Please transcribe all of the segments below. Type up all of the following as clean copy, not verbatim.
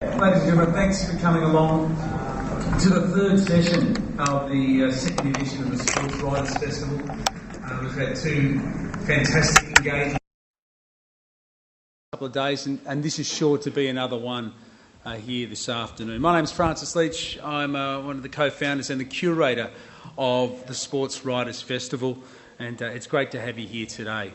Ladies and gentlemen, thanks for coming along to the third session of the second edition of the Sports Writers Festival. We've had two fantastic engagements couple of days, and this is sure to be another one here this afternoon. My name's Francis Leach. I'm one of the co-founders and the curator of the Sports Writers Festival, and it's great to have you here today.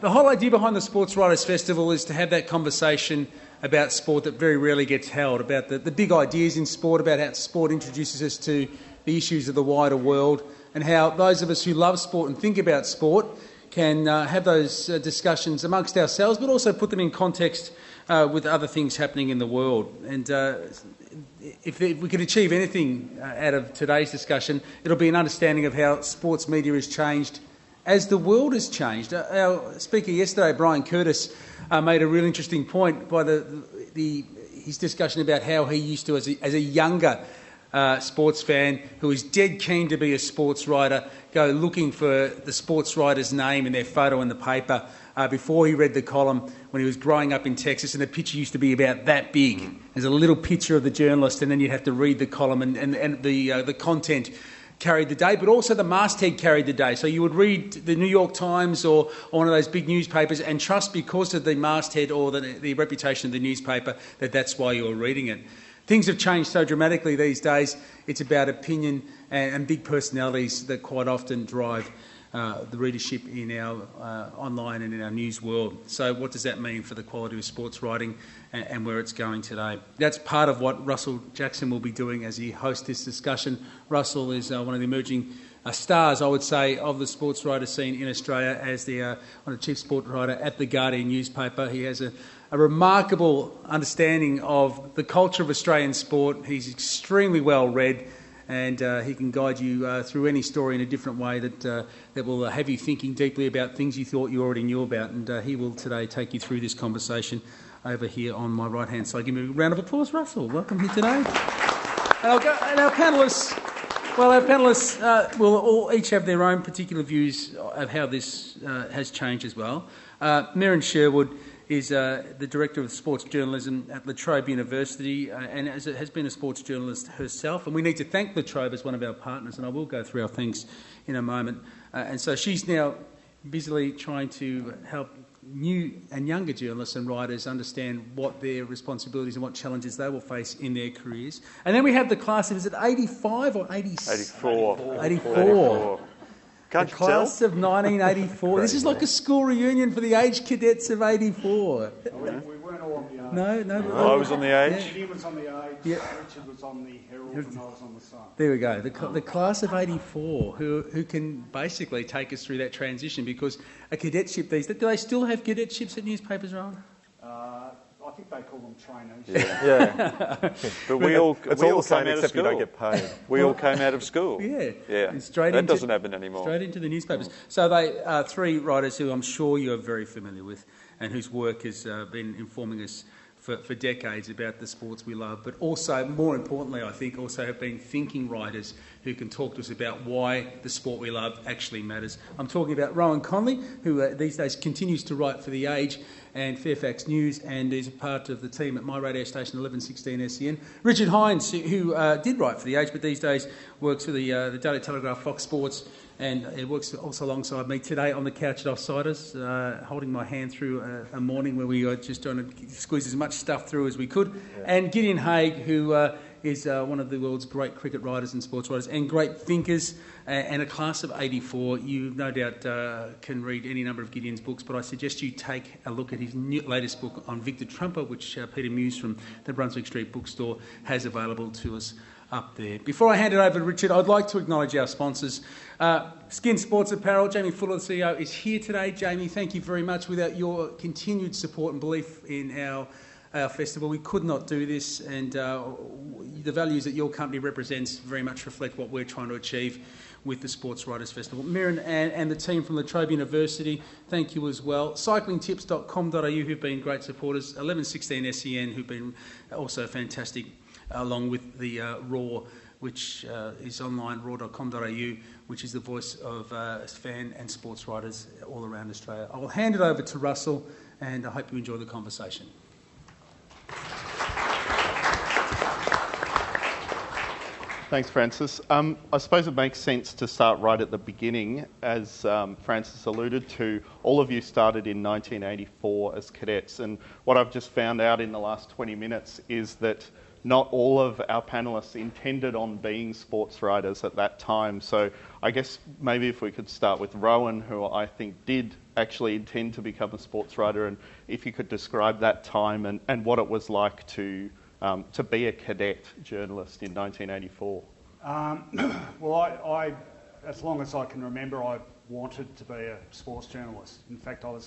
The whole idea behind the Sports Writers Festival is to have that conversation about sport that very rarely gets held, about the big ideas in sport, about how sport introduces us to the issues of the wider world, and how those of us who love sport and think about sport can have those discussions amongst ourselves, but also put them in context with other things happening in the world. And if we could achieve anything out of today's discussion, it'll be an understanding of how sports media has changed as the world has changed. Our speaker yesterday, Brian Curtis, made a real interesting point by his discussion about how he used to, as a younger sports fan who was dead keen to be a sports writer, go looking for the sports writer's name and their photo in the paper before he read the column when he was growing up in Texas, and the picture used to be about that big. There's a little picture of the journalist, and then you'd have to read the column, and the content carried the day, but also the masthead carried the day. So you would read the New York Times or one of those big newspapers and trust, because of the masthead or the reputation of the newspaper, that that's why you were reading it. Things have changed so dramatically these days. It's about opinion and big personalities that quite often drive the readership in our online and in our news world. So what does that mean for the quality of sports writing and where it's going today? That's part of what Russell Jackson will be doing as he hosts this discussion. Russell is one of the emerging stars, I would say, of the sports writer scene in Australia as the chief sport writer at The Guardian newspaper. He has a remarkable understanding of the culture of Australian sport. He's extremely well read, and he can guide you through any story in a different way that will have you thinking deeply about things you thought you already knew about. And he will today take you through this conversation over here on my right-hand side. Give me a round of applause, Russell. Welcome here today. And our panellists will all each have their own particular views of how this has changed as well. Merryn Sherwood is the Director of Sports Journalism at La Trobe University, and has been a sports journalist herself. And we need to thank La Trobe as one of our partners, and I will go through our thanks in a moment. And so she's now busily trying to help new and younger journalists and writers understand what their responsibilities and what challenges they will face in their careers. And then we have the class of, is it 85 or 84? 84. Can't the class of 1984. This is like a school reunion for the age cadets of 84. We weren't all on the age. No. I was on the age. Gideon was on the age. Yeah. Richard was on the Herald, and I was on the Sun. There we go. The class of 84 who can basically take us through that transition, because a cadetship these days, do they still have cadetships at newspapers, Rohan? I think they call them trainers. Yeah. But we all it's all all the same came out of except you school. don't get paid. We all came out of school. Yeah. And that doesn't happen anymore. Straight into the newspapers. So they are three writers who I'm sure you're very familiar with, and whose work has been informing us for decades about the sports we love, but also, more importantly, I think, also have been thinking writers who can talk to us about why the sport we love actually matters. I'm talking about Rohan Connelly, who these days continues to write for The Age and Fairfax News, and is a part of the team at my radio station 1116 SEN. Richard Hinds, who did write for The Age, but these days works for the Daily Telegraph, Fox Sports, and it works also alongside me today on the couch at Offsiders, holding my hand through a morning where we were just trying to squeeze as much stuff through as we could. Yeah. And Gideon Haigh, who is one of the world's great cricket writers and sports writers and great thinkers, and a class of 84. You no doubt can read any number of Gideon's books, but I suggest you take a look at his latest book on Victor Trumper, which Peter Muse from the Brunswick Street Bookstore has available to us up there. Before I hand it over to Richard, I'd like to acknowledge our sponsors. Skin Sports Apparel, Jamie Fuller, the CEO, is here today. Jamie, thank you very much. Without your continued support and belief in our festival, we could not do this, and the values that your company represents very much reflect what we're trying to achieve with the Sports Writers Festival. Merryn and the team from La Trobe University, thank you as well. Cyclingtips.com.au, who've been great supporters. 1116 SEN, who've been also fantastic, along with the Raw, which is online, raw.com.au, which is the voice of fan and sports writers all around Australia. I will hand it over to Russell, and I hope you enjoy the conversation. Thanks, Francis. I suppose it makes sense to start right at the beginning. As Francis alluded to, all of you started in 1984 as cadets, and what I've just found out in the last 20 minutes is that not all of our panellists intended on being sports writers at that time. So I guess maybe if we could start with Rohan, who I think did actually intend to become a sports writer, and if you could describe that time and what it was like to be a cadet journalist in 1984. Well, I, as long as I can remember, I wanted to be a sports journalist. In fact, I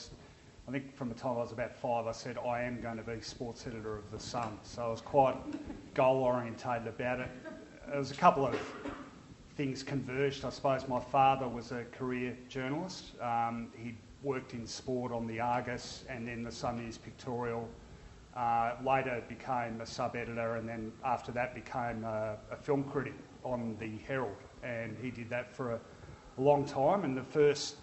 think from the time I was about 5, I said I am going to be sports editor of The Sun. So I was quite goal-orientated about it. There was a couple of things converged. I suppose my father was a career journalist. He worked in sport on the Argus and then the Sun News Pictorial. Later became a sub-editor, and then after that became a film critic on the Herald, and he did that for a long time. And the first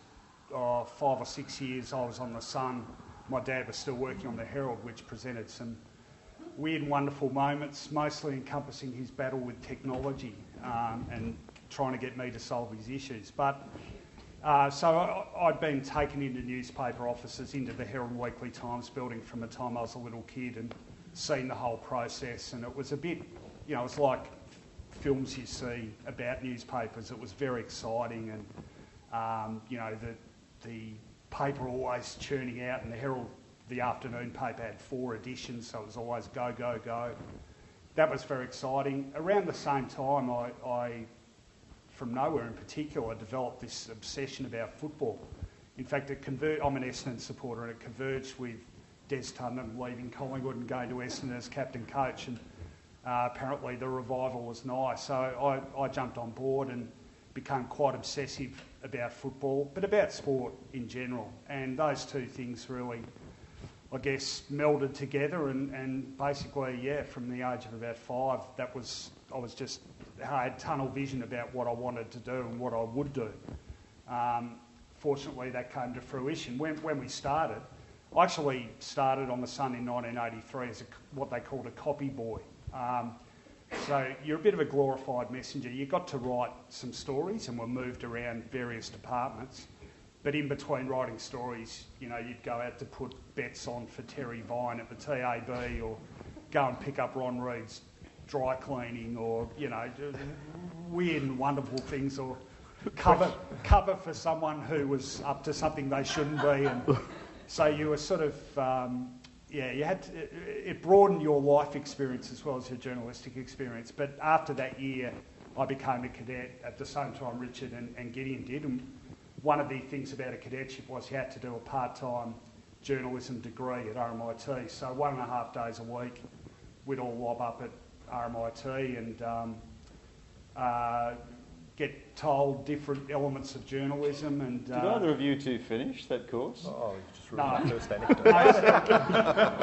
5 or 6 years I was on the Sun, my dad was still working on the Herald, which presented some weird and wonderful moments, mostly encompassing his battle with technology and trying to get me to solve his issues. But so I'd been taken into newspaper offices, into the Herald Weekly Times building from the time I was a little kid, and seen the whole process. And it was a bit, it was like films you see about newspapers. It was very exciting, and the paper always churning out, and the Herald, the afternoon paper, had 4 editions, so it was always go, go, go. That was very exciting. Around the same time, I from nowhere in particular, developed this obsession about football. In fact, I'm an Essendon supporter, and it converged with Des Tottenham leaving Collingwood and going to Essendon as captain coach, and apparently the revival was nice. So I jumped on board and became quite obsessive about football, but about sport in general. And those two things really, I guess, melded together, and basically, from the age of about 5, I had tunnel vision about what I wanted to do and what I would do. Fortunately, that came to fruition. When we started, I actually started on The Sun in 1983 as what they called a copy boy. So you're a bit of a glorified messenger. You got to write some stories, and were moved around various departments. But in between writing stories, you'd go out to put bets on for Terry Vine at the TAB, or go and pick up Ron Reed's dry cleaning, or weird and wonderful things, or cover for someone who was up to something they shouldn't be. And so you were sort of you had to, it broadened your life experience as well as your journalistic experience. But after that year, I became a cadet at the same time Richard and Gideon did. And one of the things about a cadetship was you had to do a part-time journalism degree at RMIT. So 1.5 days a week, we'd all lob up at RMIT and get told different elements of journalism. And did either of you two finish that course? Oh, you just ruined my first anecdote.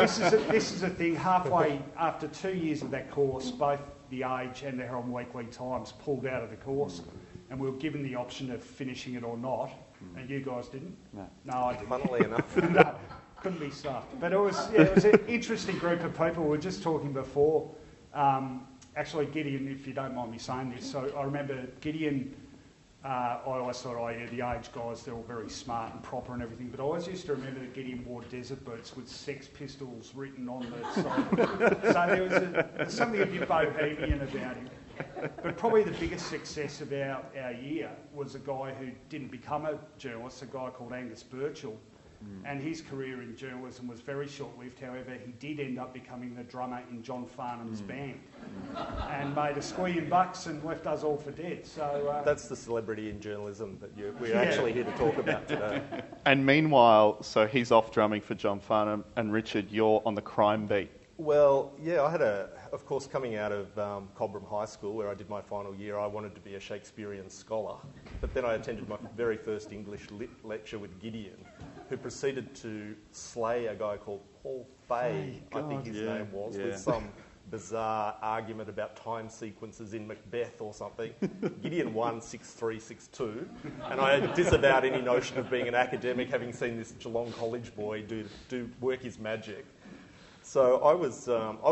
This is a thing. Halfway after 2 years of that course, both The Age and the Herald Weekly Times pulled out of the course, and we were given the option of finishing it or not. And you guys didn't? No, I didn't. Funnily enough. No, couldn't be stuffed. But it was an interesting group of people. We were just talking before. Actually, Gideon, if you don't mind me saying this, so I remember Gideon, I always thought, the Age guys, they're all very smart and proper and everything, but I always used to remember that Gideon wore desert boots with Sex Pistols written on the side. So there was something a bit bohemian about him. But probably the biggest success of our year was a guy who didn't become a journalist, a guy called Angus Birchall. And his career in journalism was very short-lived. However, he did end up becoming the drummer in John Farnham's band, and made $1 squillion and left us all for dead. So that's the celebrity in journalism that we're actually here to talk about today. And meanwhile, so he's off drumming for John Farnham, and Richard, you're on the crime beat. Well, I had of course, coming out of Cobram High School, where I did my final year, I wanted to be a Shakespearean scholar. But then I attended my very first English lit lecture with Gideon, who proceeded to slay a guy called Paul Fay, I think his name was, with some bizarre argument about time sequences in Macbeth or something. Gideon won 6-3, 6-2, and I disavowed any notion of being an academic, having seen this Geelong College boy do work his magic. So I was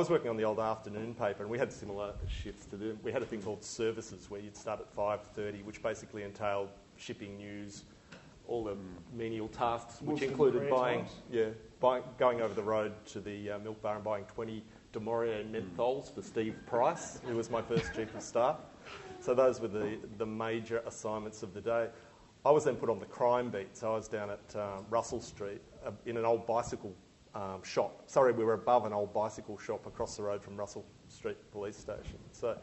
working on the old afternoon paper, and we had similar shifts to do. We had a thing called services where you'd start at 5:30, which basically entailed shipping news, all the menial tasks, which included going over the road to the milk bar and buying 20 DeMaurier menthols for Steve Price, who was my first chief of staff. So those were the major assignments of the day. I was then put on the crime beat, so I was down at Russell Street in an old bicycle shop. Sorry, we were above an old bicycle shop across the road from Russell Street Police Station. So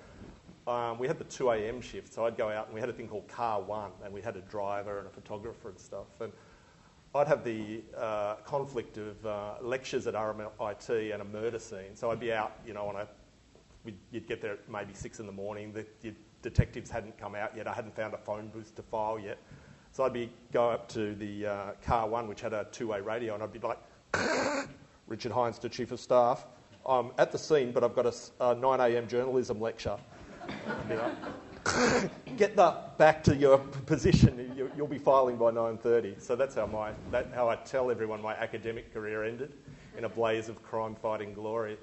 we had the 2 a.m. shift, so I'd go out and we had a thing called Car One, and we had a driver and a photographer and stuff. And I'd have the conflict of lectures at RMIT and a murder scene. So I'd be out, you'd get there at maybe 6 in the morning. The detectives hadn't come out yet. I hadn't found a phone booth to file yet. So I'd go up to the Car One, which had a two-way radio, and I'd be like, Richard Hinds to Chief of Staff. I'm at the scene, but I've got a 9 a.m. journalism lecture. Get that back to your position. You'll be filing by 9:30. So that's how I tell everyone my academic career ended, in a blaze of crime-fighting glory.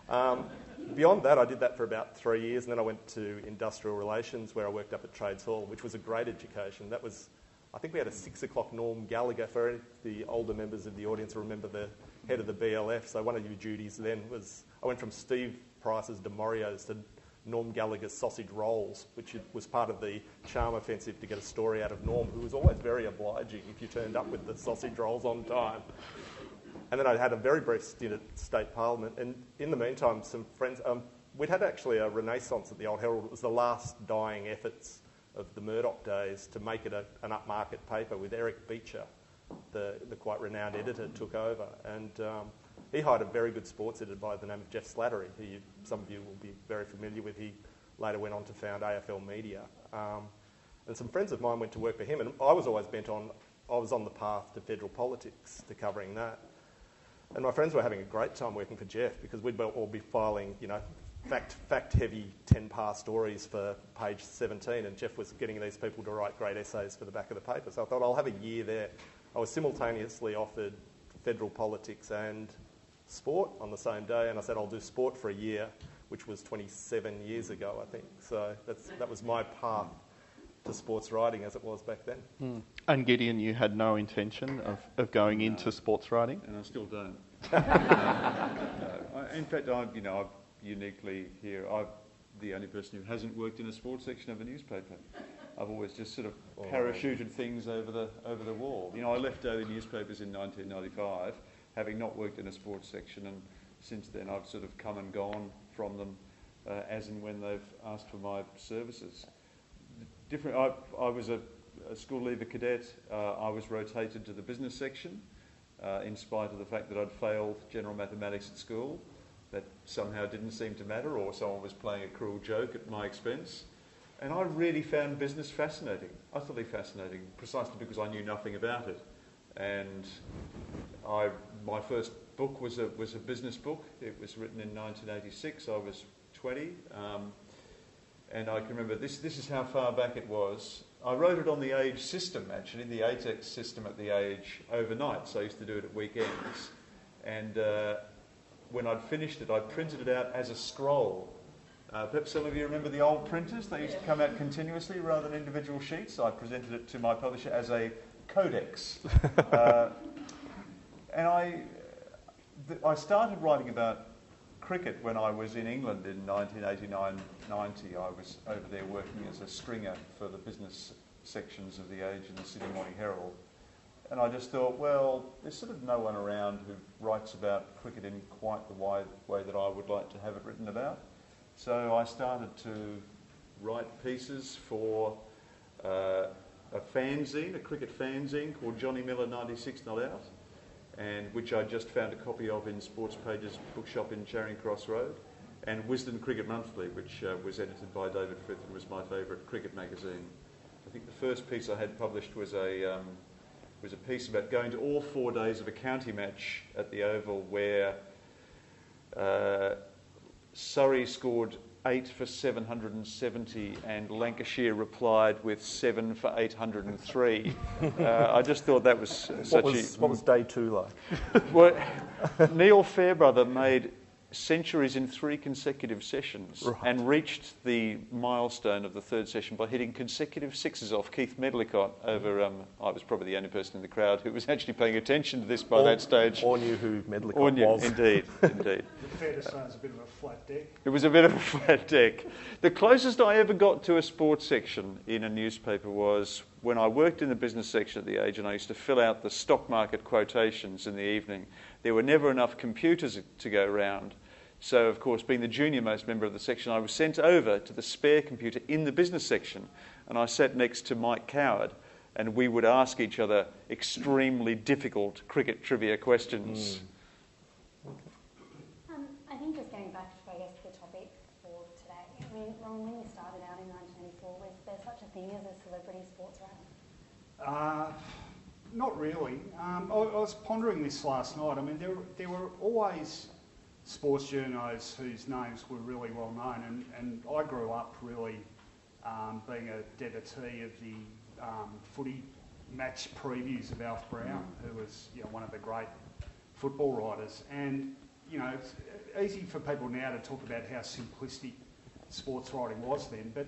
Beyond that, I did that for about 3 years, and then I went to industrial relations, where I worked up at Trades Hall, which was a great education. I think we had a 6 o'clock Norm Gallagher. For any of the older members of the audience remember the head of the BLF. So one of your duties then was, I went from Steve Price's DeMaurios to Norm Gallagher's sausage rolls, which was part of the charm offensive to get a story out of Norm, who was always very obliging if you turned up with the sausage rolls on time. And then I had a very brief stint at State Parliament. And in the meantime, some friends... we'd had actually a renaissance at the Old Herald. It was the last dying efforts of the Murdoch days to make it an upmarket paper, with Eric Beecher, the quite renowned editor, took over. And he hired a very good sports editor by the name of Jeff Slattery, who some of you will be very familiar with. He later went on to found AFL Media. And some friends of mine went to work for him, and I was always I was on the path to federal politics, to covering that. And my friends were having a great time working for Jeff, because we'd all be filing, fact-heavy 10-part stories for page 17, and Jeff was getting these people to write great essays for the back of the paper. So I thought, I'll have a year there. I was simultaneously offered federal politics and sport on the same day, and I said, I'll do sport for a year, which was 27 years ago, I think. So that was my path to sports writing as it was back then. And Gideon, you had no intention of going into sports writing? And I still don't. In fact, I'm uniquely here. I'm the only person who hasn't worked in a sports section of a newspaper. I've always just sort of parachuted things over the wall. I left daily newspapers in 1995, having not worked in a sports section, and since then I've sort of come and gone from them as and when they've asked for my services. I was a school leaver cadet. I was rotated to the business section in spite of the fact that I'd failed general mathematics at school. That somehow didn't seem to matter, or someone was playing a cruel joke at my expense. And I really found business fascinating, utterly fascinating, precisely because I knew nothing about it. And my first book was a business book. It was written in 1986. I was 20. And I can remember, this is how far back it was. I wrote it on the Age system, actually, the ATEX system at the Age overnight. So I used to do it at weekends. And when I'd finished it, I printed it out as a scroll. Perhaps some of you remember the old printers. They used to come out continuously rather than individual sheets. I presented it to my publisher as a codex. And I started writing about cricket when I was in England in 1989-90. I was over there working as a stringer for the business sections of the Age and the Sydney Morning Herald. And I just thought, well, there's sort of no one around who writes about cricket in quite the way that I would like to have it written about. So I started to write pieces for a fanzine, a cricket fanzine called Johnny Miller 96 Not Out, and which I just found a copy of in Sports Pages bookshop in Charing Cross Road, and Wisden Cricket Monthly, which was edited by David Frith and was my favourite cricket magazine. I think the first piece I had published was a piece about going to all 4 days of a county match at the Oval, where Surrey scored 8 for 770, and Lancashire replied with 7 for 803. I just thought that was What was day 2 like? Well, Neil Fairbrother made centuries in 3 consecutive sessions and reached the milestone of the 3rd session by hitting consecutive sixes off Keith Medlicott over... I was probably the only person in the crowd who was actually paying attention to this by that stage. Or knew who Medlicott was. Indeed. Fair to say it's a bit of a flat deck. It was a bit of a flat deck. The closest I ever got to a sports section in a newspaper was when I worked in the business section at The Age, and I used to fill out the stock market quotations in the evening. There were never enough computers to go round. So, of course, being the junior most member of the section, I was sent over to the spare computer in the business section, and I sat next to Mike Coward, and we would ask each other extremely difficult cricket trivia questions. I think just going back to, I guess, the topic for today, I mean, Ron, when you started out in 1984, was there such a thing as a celebrity sports writer? Not really. I was pondering this last night. I mean, there were always sports journos whose names were really well known, and I grew up really being a devotee of the footy match previews of Alf Brown, who was one of the great football writers. And it's easy for people now to talk about how simplistic sports writing was then, but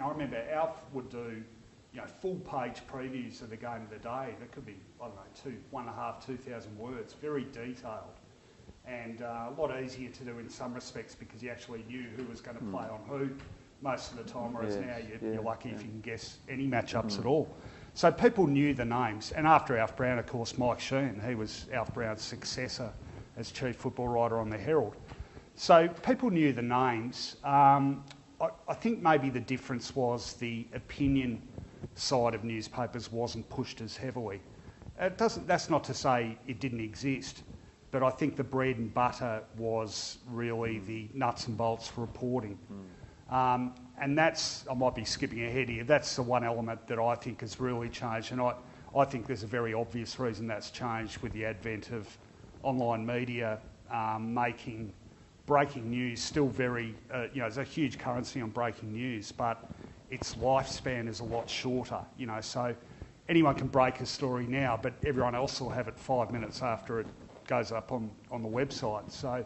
I remember Alf would do full-page previews of the game of the day. That could be, 2,000 words, very detailed, and a lot easier to do in some respects because you actually knew who was going to play on who most of the time, whereas now you're lucky if you can guess any matchups at all. So people knew the names, and after Alf Brown, of course, Mike Sheehan, he was Alf Brown's successor as chief football writer on the Herald. So people knew the names. I think maybe the difference was the opinion side of newspapers wasn't pushed as heavily. That's not to say it didn't exist, but I think the bread and butter was really the nuts and bolts reporting. And that's, I might be skipping ahead here, that's the one element that I think has really changed, and I think there's a very obvious reason that's changed with the advent of online media making breaking news still very, there's a huge currency on breaking news, but its lifespan is a lot shorter, so anyone can break a story now, but everyone else will have it 5 minutes after it goes up on the website. So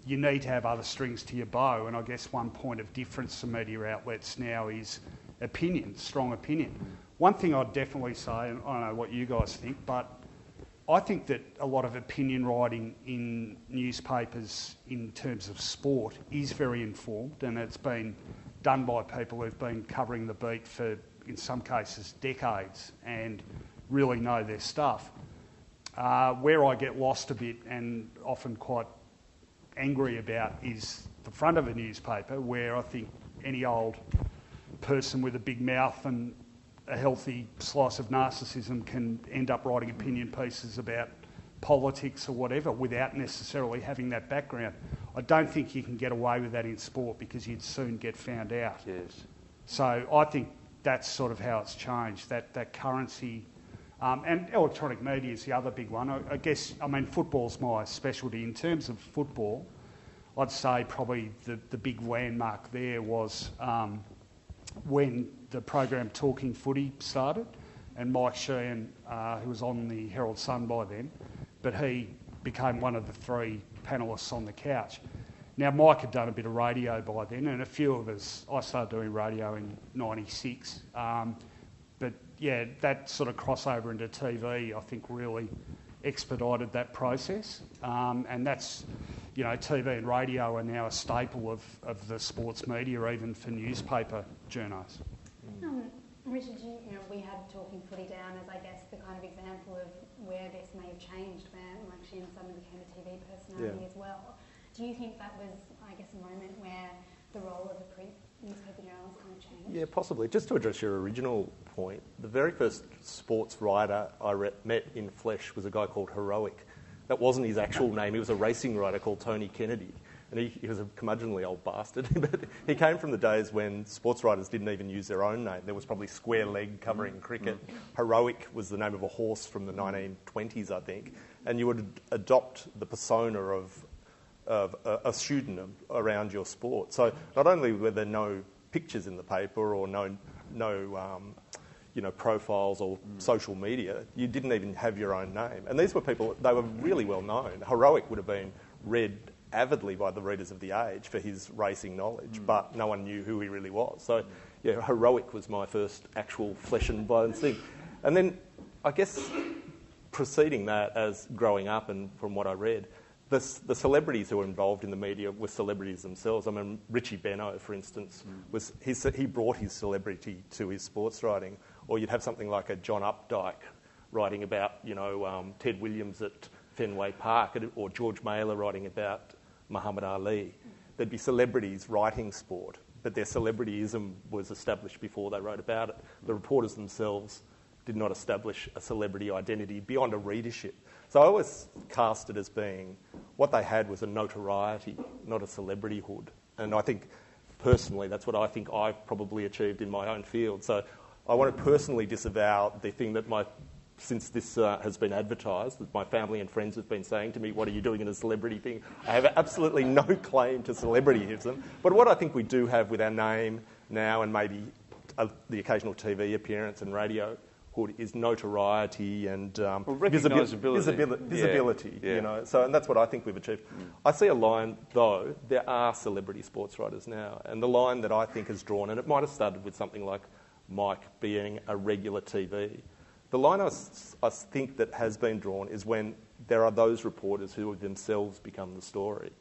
you need to have other strings to your bow, and I guess one point of difference for media outlets now is opinion, strong opinion. One thing I'd definitely say, and I don't know what you guys think, but I think that a lot of opinion writing in newspapers in terms of sport is very informed, and it's been done by people who've been covering the beat for, in some cases, decades and really know their stuff. Where I get lost a bit and often quite angry about is the front of a newspaper, where I think any old person with a big mouth and a healthy slice of narcissism can end up writing opinion pieces about politics or whatever without necessarily having that background. I don't think you can get away with that in sport because you'd soon get found out. Yes. So I think that's sort of how it's changed, that currency. And electronic media is the other big one. I guess, football's my specialty. In terms of football, I'd say probably the big landmark there was when the program Talking Footy started, and Mike Sheehan, who was on the Herald Sun by then, but he became one of the 3 panellists on the couch. Now, Mike had done a bit of radio by then, and a few of us, I started doing radio in '96, but yeah, that sort of crossover into TV, I think, really expedited that process, and that's, TV and radio are now a staple of the sports media, even for newspaper journos. Richard, we had Talking Footy down as, I guess, the kind of example of where this may have changed, where Mike Sheehan suddenly became a TV personality as well. Do you think that was, I guess, a moment where the role of a print newspaper journalist kind of changed? Yeah, possibly. Just to address your original point, the very first sports writer I met in flesh was a guy called Heroic. That wasn't his actual name. He was a racing writer called Tony Kennedy. And he was a curmudgeonly old bastard. But he came from the days when sports writers didn't even use their own name. There was probably Square Leg covering cricket. Heroic was the name of a horse from the 1920s, I think. And you would adopt the persona of of a pseudonym around your sport. So not only were there no pictures in the paper or no profiles or social media, you didn't even have your own name. And these were people, they were really well known. Heroic would have been read avidly by the readers of The Age for his racing knowledge, but no one knew who he really was. So, yeah, Heroic was my first actual flesh and bones thing. And then, I guess, preceding that, as growing up and from what I read, the celebrities who were involved in the media were celebrities themselves. I mean, Richie Benaud, for instance, he brought his celebrity to his sports writing. Or you'd have something like a John Updike writing about, Ted Williams at Fenway Park, or George Mailer writing about Muhammad Ali. There'd be celebrities writing sport, but their celebrityism was established before they wrote about it. The reporters themselves did not establish a celebrity identity beyond a readership. So I always cast it as being, what they had was a notoriety, not a celebrityhood. And I think, personally, that's what I think I've probably achieved in my own field. So I want to personally disavow the thing that since this has been advertised, that my family and friends have been saying to me, what are you doing in a celebrity thing? I have absolutely no claim to celebrityism. But what I think we do have with our name now, and maybe the occasional TV appearance and radio hood, is notoriety and visibility. Yeah. So, and that's what I think we've achieved. I see a line, though, there are celebrity sports writers now, and the line that I think is drawn, and it might have started with something like Mike being a regular TV. The line I think that has been drawn is when there are those reporters who have themselves become the story.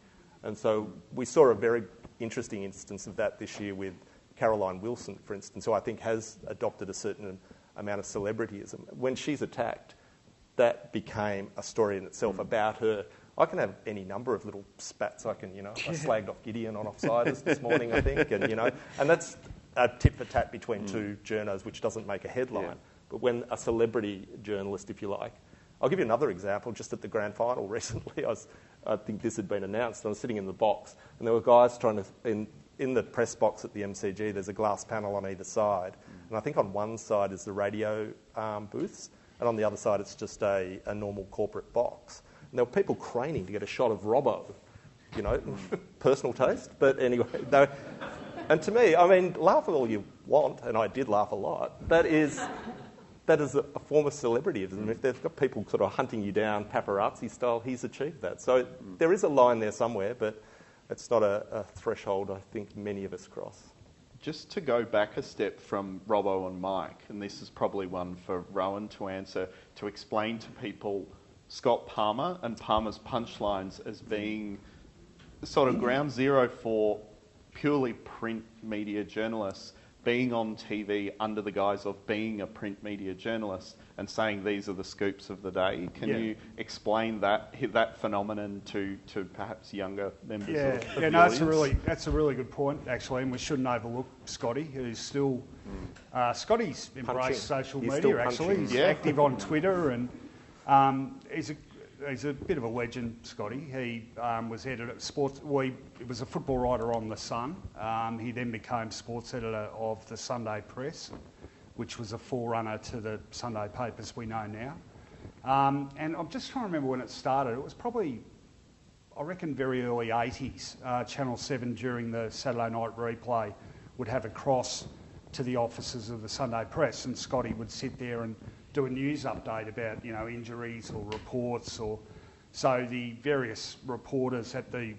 And so we saw a very interesting instance of that this year with Caroline Wilson, for instance, who I think has adopted a certain amount of celebrityism. When she's attacked, that became a story in itself about her. I can have any number of little spats. I slagged off Gideon on offsiders this morning, I think, and that's a tit for tat between two journos, which doesn't make a headline. Yeah. But when a celebrity journalist, if you like, I'll give you another example. Just at the grand final recently, I think this had been announced. I was sitting in the box, and there were guys trying to in the press box at the MCG. There's a glass panel on either side, and I think on one side is the radio booths, and on the other side it's just a normal corporate box. And there were people craning to get a shot of Robbo. Personal taste, but anyway. And to me, I mean, laugh all you want, and I did laugh a lot. That is a form of celebrityism. If they've got people sort of hunting you down, paparazzi style, he's achieved that. So there is a line there somewhere, but it's not a threshold I think many of us cross. Just to go back a step from Robbo and Mike, and this is probably one for Rohan to answer, to explain to people Scott Palmer and Palmer's punchlines as being sort of ground zero for purely print media journalists being on TV under the guise of being a print media journalist and saying these are the scoops of the day. Can you explain that phenomenon to perhaps younger members of the audience? That's a really good point, actually, and we shouldn't overlook Scotty, who's still... Scotty's embraced social media, actually. He's active on Twitter, and he's a bit of a legend, Scotty. He was editor at sports. He was a football writer on The Sun. He then became sports editor of the Sunday Press, which was a forerunner to the Sunday papers we know now. And I'm just trying to remember when it started. It was probably, I reckon, very early 80s. Channel 7 during the Saturday night replay would have a cross to the offices of the Sunday Press, and Scotty would sit there and do a news update about, injuries or reports, or so the various reporters at the,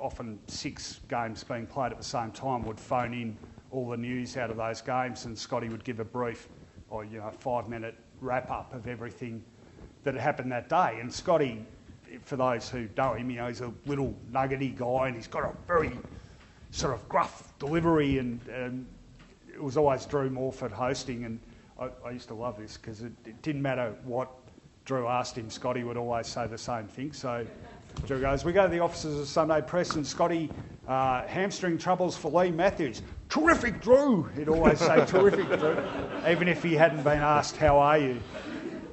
often 6 games being played at the same time would phone in all the news out of those games, and Scotty would give a brief, or 5-minute wrap up of everything that had happened that day. And Scotty, for those who know him, he's a little nuggety guy, and he's got a very sort of gruff delivery, and it was always Drew Morford hosting, and I used to love this because it didn't matter what Drew asked him, Scotty would always say the same thing. So Drew goes, we go to the offices of Sunday Press, and Scotty, hamstring troubles for Lee Matthews. Terrific, Drew! He'd always say, terrific, Drew, even if he hadn't been asked, how are you?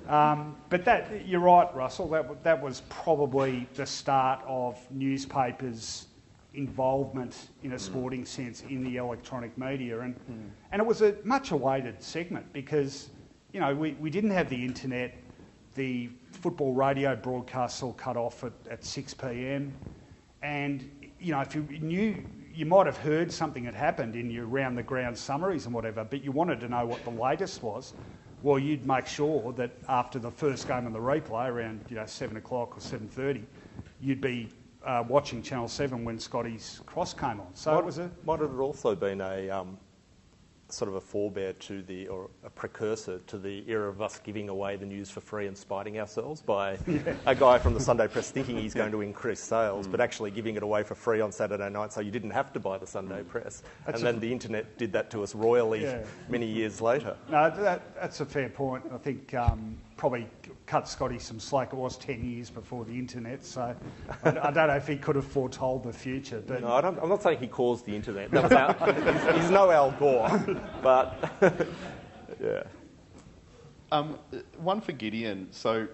But you're right, Russell, that was probably the start of newspapers' involvement in a sporting sense in the electronic media, and it was a much awaited segment because we didn't have the internet. The football radio broadcasts all cut off at 6 p.m, And, if you knew, you might have heard something had happened in your round-the-ground summaries and whatever, but you wanted to know what the latest was. Well, you'd make sure that after the first game on the replay, around 7 o'clock or 7:30, you'd be watching Channel 7 when Scotty's cross came on. So it was might it have also been a sort of a forebear to or a precursor to the era of us giving away the news for free and spiting ourselves by a guy from the Sunday Press thinking he's going to increase sales, but actually giving it away for free on Saturday night so you didn't have to buy the Sunday Press. And then the internet did that to us royally many years later. No, that's a fair point. I think probably cut Scotty some slack. It was 10 years before the internet, so I don't know if he could have foretold the future. But no, I'm not saying he caused the internet. That was he's no Al Gore, but yeah. One for Gideon. So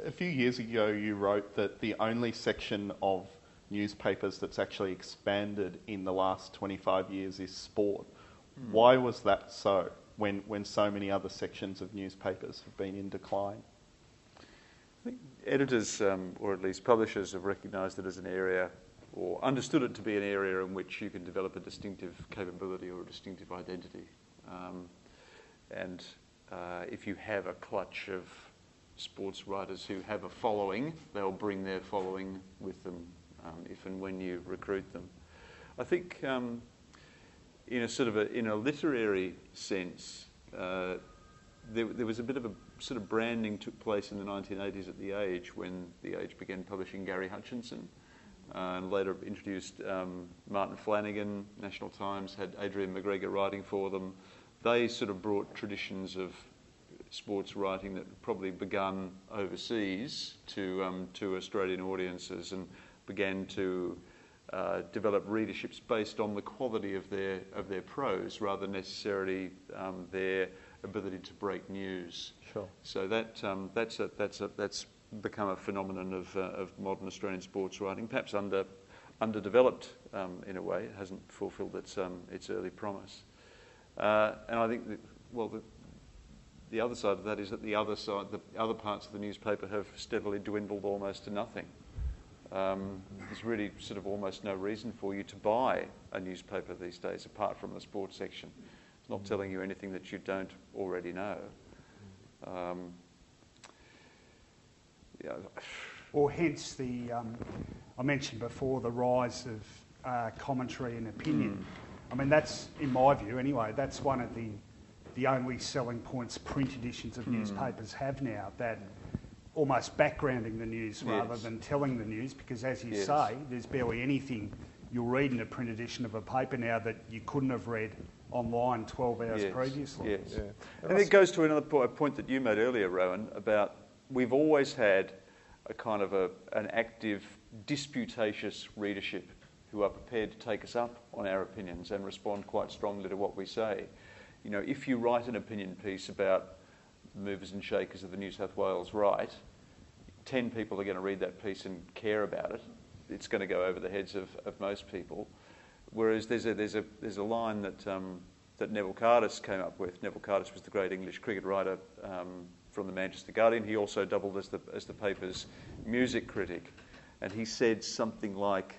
a few years ago you wrote that the only section of newspapers that's actually expanded in the last 25 years is sport. Why was that so, when so many other sections of newspapers have been in decline? I think editors, or at least publishers, have recognised it as an area, or understood it to be an area in which you can develop a distinctive capability or a distinctive identity. And if you have a clutch of sports writers who have a following, they'll bring their following with them if and when you recruit them. I think in a literary sense, there was a bit of a sort of branding took place in the 1980s at The Age, when The Age began publishing Gary Hutchinson, and later introduced Martin Flanagan. National Times had Adrian McGregor writing for them. They sort of brought traditions of sports writing that had probably begun overseas to Australian audiences, and began to develop readerships based on the quality of their prose rather than necessarily their ability to break news. Sure. So that's become a phenomenon of modern Australian sports writing, perhaps underdeveloped in a way. It hasn't fulfilled its early promise. And I think the other side of that is that the other parts of the newspaper have steadily dwindled almost to nothing. There's really sort of almost no reason for you to buy a newspaper these days apart from the sports section. It's not telling you anything that you don't already know. Or hence I mentioned before, the rise of commentary and opinion. I mean, that's, in my view anyway, that's one of the only selling points print editions of newspapers have now, that almost backgrounding the news rather than telling the news, because as you say, there's barely anything you'll read in a print edition of a paper now that you couldn't have read online 12 hours previously. Yes. Yeah. And it goes to another point that you made earlier, Rohan, about we've always had a kind of an active, disputatious readership who are prepared to take us up on our opinions and respond quite strongly to what we say. You know, if you write an opinion piece about the movers and shakers of the New South Wales right, 10 people are going to read that piece and care about it. It's going to go over the heads of most people. Whereas there's a line that Neville Cardis came up with. Neville Cardis was the great English cricket writer from the Manchester Guardian. He also doubled as the paper's music critic, and he said something like,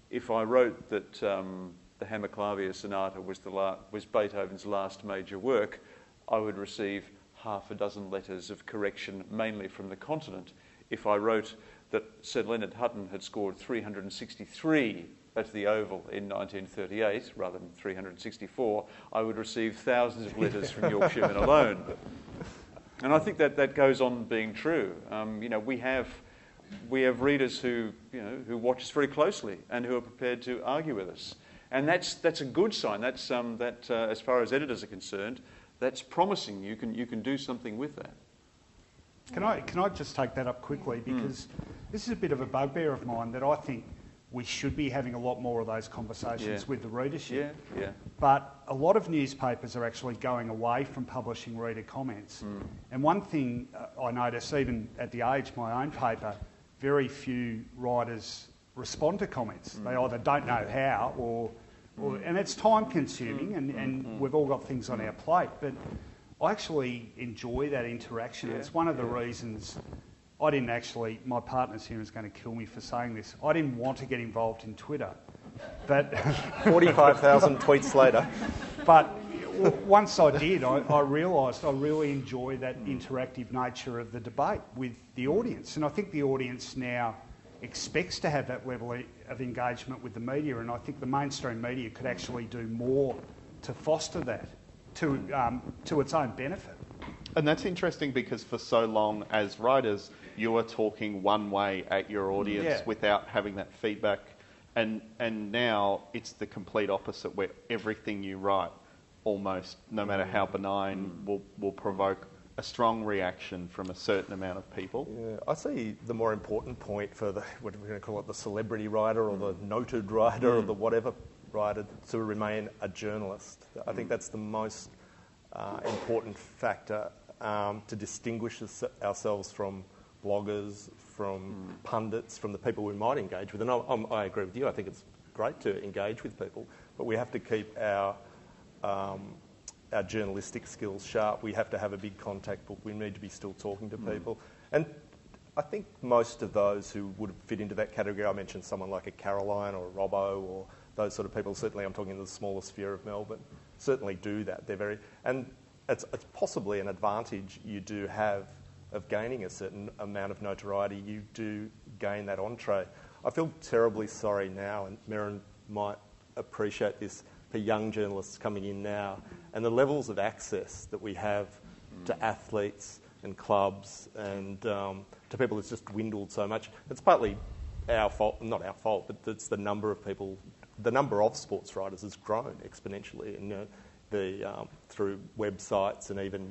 "If I wrote that the Hammerklavier Sonata was Beethoven's last major work, I would receive half a dozen letters of correction, mainly from the continent. If I wrote that Sir Leonard Hutton had scored 363 at the Oval in 1938, rather than 364, I would receive thousands of letters from Yorkshiremen alone." And I think that goes on being true. We have readers who watch us very closely and who are prepared to argue with us, and that's a good sign. That's as far as editors are concerned, that's promising. You can do something with that. Can I just take that up quickly, because this is a bit of a bugbear of mine, that I think we should be having a lot more of those conversations with the readership. Yeah. But a lot of newspapers are actually going away from publishing reader comments. And one thing I notice, even at The Age, my own paper, very few writers respond to comments. They either don't know how and it's time consuming, and we've all got things on our plate, but I actually enjoy that interaction. It's one of the reasons I didn't actually, my partner's here is going to kill me for saying this, I didn't want to get involved in Twitter, but 45,000 tweets later. But once I did, I realised I really enjoy that interactive nature of the debate with the audience, and I think the audience now expects to have that level of engagement with the media, and I think the mainstream media could actually do more to foster that to its own benefit. And that's interesting because for so long as writers, you were talking one way at your audience without having that feedback. And now it's the complete opposite, where everything you write, almost, no matter how benign, will provoke a strong reaction from a certain amount of people. Yeah, I see the more important point for the, what we're going to call it, the celebrity writer or the noted writer or the whatever writer, to remain a journalist. I think that's the most important factor to distinguish ourselves from bloggers, from pundits, from the people we might engage with. And I agree with you. I think it's great to engage with people, but we have to keep our journalistic skills sharp. We have to have a big contact book. We need to be still talking to people. And I think most of those who would fit into that category, I mentioned someone like a Caroline or a Robbo or those sort of people, certainly I'm talking in the smaller sphere of Melbourne, certainly do that. And it's possibly an advantage you do have of gaining a certain amount of notoriety. You do gain that entree. I feel terribly sorry now, and Merryn might appreciate this, for young journalists coming in now, and the levels of access that we have to athletes and clubs and to people has just dwindled so much. It's partly our fault, not our fault, but it's the number of people, the number of sports writers has grown exponentially, and through websites and even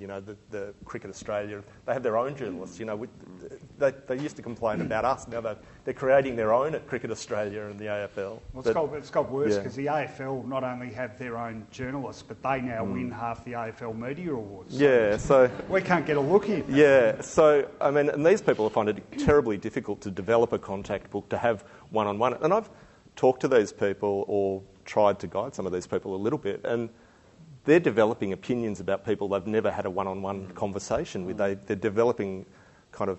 the Cricket Australia, they have their own journalists. They used to complain about us. Now they're creating their own at Cricket Australia and the AFL. Well, it's got worse because the AFL not only have their own journalists, but they now win half the AFL media awards. So we can't get a look in. Yeah, so I mean, and these people find it terribly difficult to develop a contact book, to have one-on-one. And I've talked to these people or tried to guide some of these people a little bit, and they're developing opinions about people they've never had a one-on-one conversation with. They're developing kind of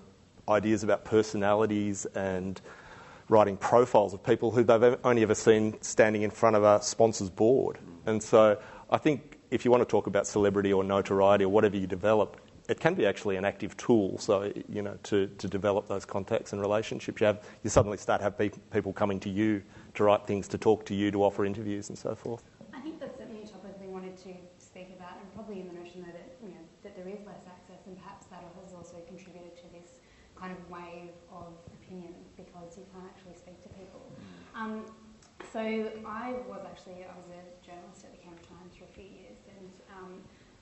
ideas about personalities and writing profiles of people who they've only ever seen standing in front of a sponsor's board. And so I think if you want to talk about celebrity or notoriety or whatever you develop, it can be actually an active tool. So, to develop those contacts and relationships, you suddenly start having people coming to you to write things, to talk to you, to offer interviews and so forth. I think that's certainly a topic we wanted to speak about, and probably in the notion that that there is less access, and perhaps that has also contributed to this kind of wave of opinion because you can't actually speak to people. So I was a journalist at the Canberra Times for a few years, and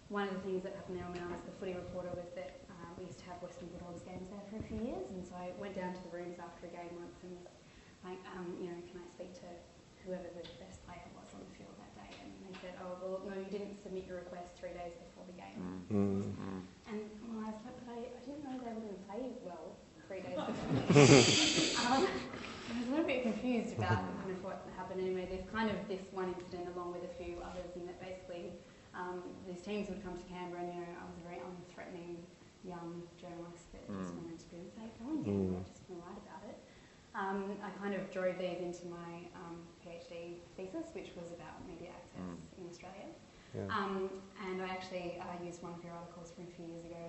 one of the things that happened there when I was the footy reporter was that we used to have Western Bulldogs games there for a few years, and so I went down to the rooms after a game once and was like, can I speak to whoever the best player was on the field that day? And they said, oh, well, no, you didn't submit your request 3 days before the game. And I was like, but I didn't know they were going to play well 3 days before. I was a little bit confused about kind of what happened. Anyway, there's kind of this one incident along with a few others in that basically these teams would come to Canberra, and I was a very unthreatening young journalist that just wanted to be able to say, go on Canberra, just going to write about it. I kind of drove these into my PhD thesis, which was about media access in Australia. And I actually used one of your articles from a few years ago,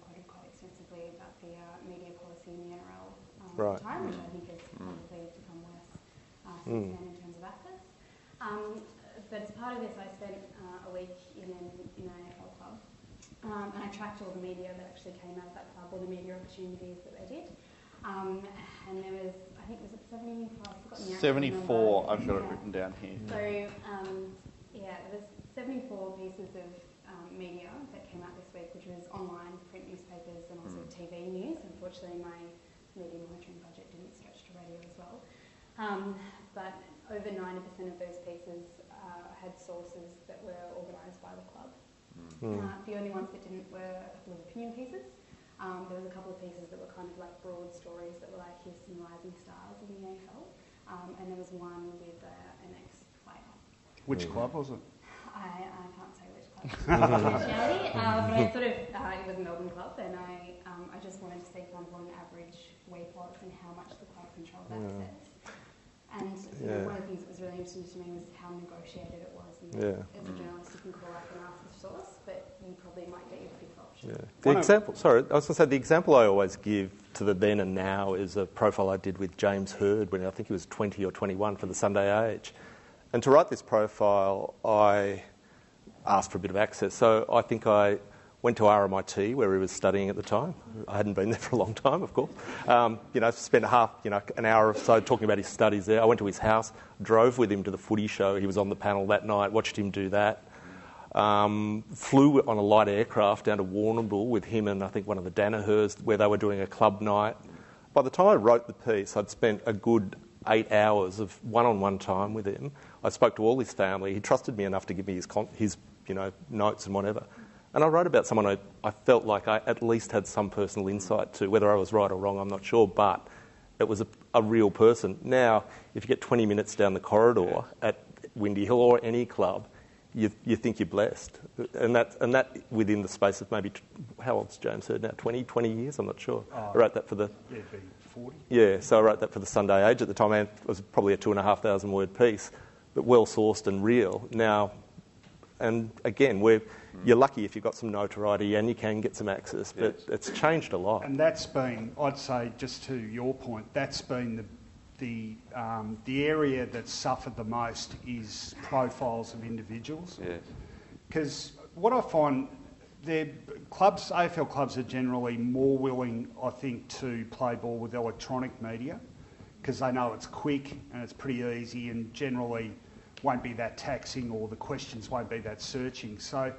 quoted quite extensively about the media policy in the NRL at the time, which I think has probably become worse since then in terms of access. But as part of this, I spent a week in an AFL club, and I tracked all the media that actually came out of that club, all the media opportunities that they did. And there was, I think, was it 75? I've forgotten the actual 74, number. I've got it written down here. So, there was 74 pieces of media that came out this week, which was online, print newspapers, and also TV news. Unfortunately, my media monitoring budget didn't stretch to radio as well. But over 90% of those pieces had sources that were organised by the club. The only ones that didn't were a couple of opinion pieces. There was a couple of pieces that were kind of like broad stories that were like, here's some rising stars in the AFL. And there was one with an ex-player. Which club was it? I can't say which club confidentiality, but I sort of, it was a Melbourne club, and I just wanted to see kind of what an average week was and how much the club controlled access. And one of the things that was really interesting to me was how negotiated it was. And as a journalist, you can call up and ask the source, but you probably might get your fifth option. The example I always give to the then and now is a profile I did with James Hird when I think he was 20 or 21 for the Sunday Age. And to write this profile, I asked for a bit of access. So I think I went to RMIT, where he was studying at the time. I hadn't been there for a long time, of course. Spent an hour or so talking about his studies there. I went to his house, drove with him to the footy show. He was on the panel that night, watched him do that. Flew on a light aircraft down to Warrnambool with him and I think one of the Danahers, where they were doing a club night. By the time I wrote the piece, I'd spent a good 8 hours of one-on-one time with him. I spoke to all his family. He trusted me enough to give me his notes and whatever. And I wrote about someone I felt like I at least had some personal insight to. Whether I was right or wrong, I'm not sure, but it was a real person. Now, if you get 20 minutes down the corridor at Windy Hill or any club, you think you're blessed. And that within the space of maybe, how old's James Hird now, 20 years? I'm not sure. I wrote that for the... Yeah, it'd be 40. Yeah, so I wrote that for the Sunday Age at the time, and it was probably a 2,500 word piece, but well-sourced and real. Now, and again, you're lucky if you've got some notoriety and you can get some access, but it's changed a lot. And that's been, I'd say, just to your point, that's been the area that's suffered the most is profiles of individuals. Yes. Because what I find, AFL clubs are generally more willing, I think, to play ball with electronic media because they know it's quick and it's pretty easy and generally won't be that taxing or the questions won't be that searching. So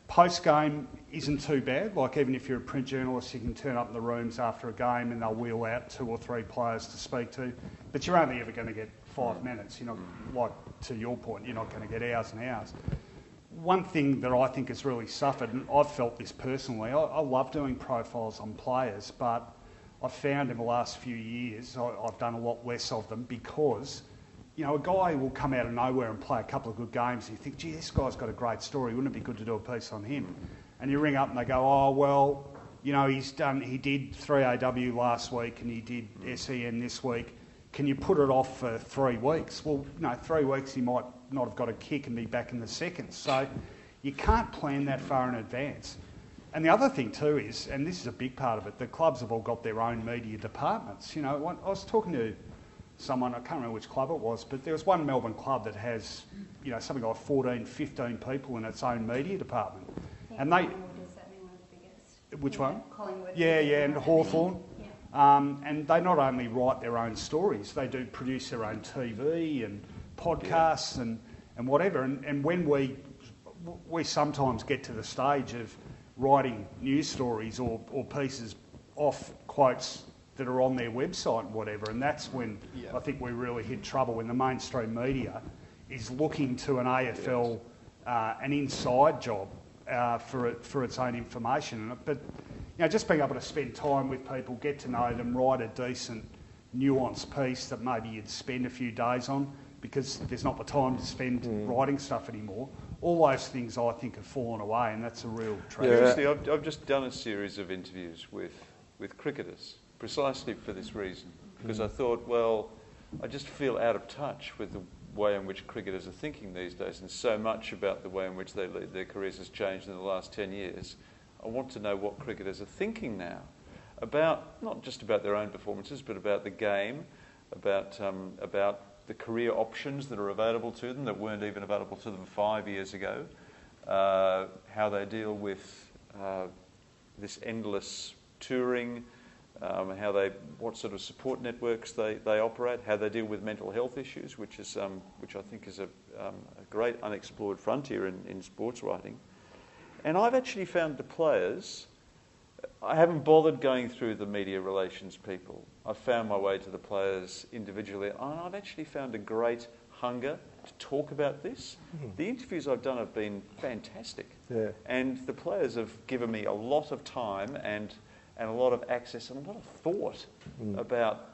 post-game isn't too bad. Like even if you're a print journalist, you can turn up in the rooms after a game and they'll wheel out 2 or 3 players to speak to. But you're only ever going to get 5 minutes. You're not, like to your point, you're not going to get hours and hours. One thing that I think has really suffered, and I've felt this personally, I love doing profiles on players, but I've found in the last few years I've done a lot less of them because a guy will come out of nowhere and play a couple of good games and you think, gee, this guy's got a great story, wouldn't it be good to do a piece on him? And you ring up and they go, oh, well, he did 3AW last week and he did SEN this week. Can you put it off for 3 weeks? Well, 3 weeks he might not have got a kick and be back in the seconds. So you can't plan that far in advance. And the other thing too is, and this is a big part of it, the clubs have all got their own media departments. I was talking to someone, I can't remember which club it was, but there was one Melbourne club that has, something like 14, 15 people in its own media department. And they... Is that one of the biggest? Which one? Collingwood. Yeah, and Hawthorn. Yeah. And they not only write their own stories, they do produce their own TV and podcasts and whatever. And when we sometimes get to the stage of writing news stories or pieces off quotes that are on their website and whatever, and that's when I think we really hit trouble when the mainstream media is looking to an AFL, an inside job for its own information. But just being able to spend time with people, get to know them, write a decent, nuanced piece that maybe you'd spend a few days on because there's not the time to spend writing stuff anymore. All those things I think have fallen away, and that's a real tragedy. Seriously, I've just done a series of interviews with cricketers precisely for this reason, because I thought, well, I just feel out of touch with the way in which cricketers are thinking these days, and so much about the way in which they lead their careers has changed in the last 10 years. I want to know what cricketers are thinking now about, not just about their own performances, but about the game, about the career options that are available to them that weren't even available to them 5 years ago, how they deal with this endless touring, what sort of support networks they operate, how they deal with mental health issues, which I think is a great unexplored frontier in sports writing. And I've actually found the players, I haven't bothered going through the media relations people. I've found my way to the players individually, and I've actually found a great hunger to talk about this. The interviews I've done have been fantastic. Yeah. And the players have given me a lot of time and a lot of access and a lot of thought about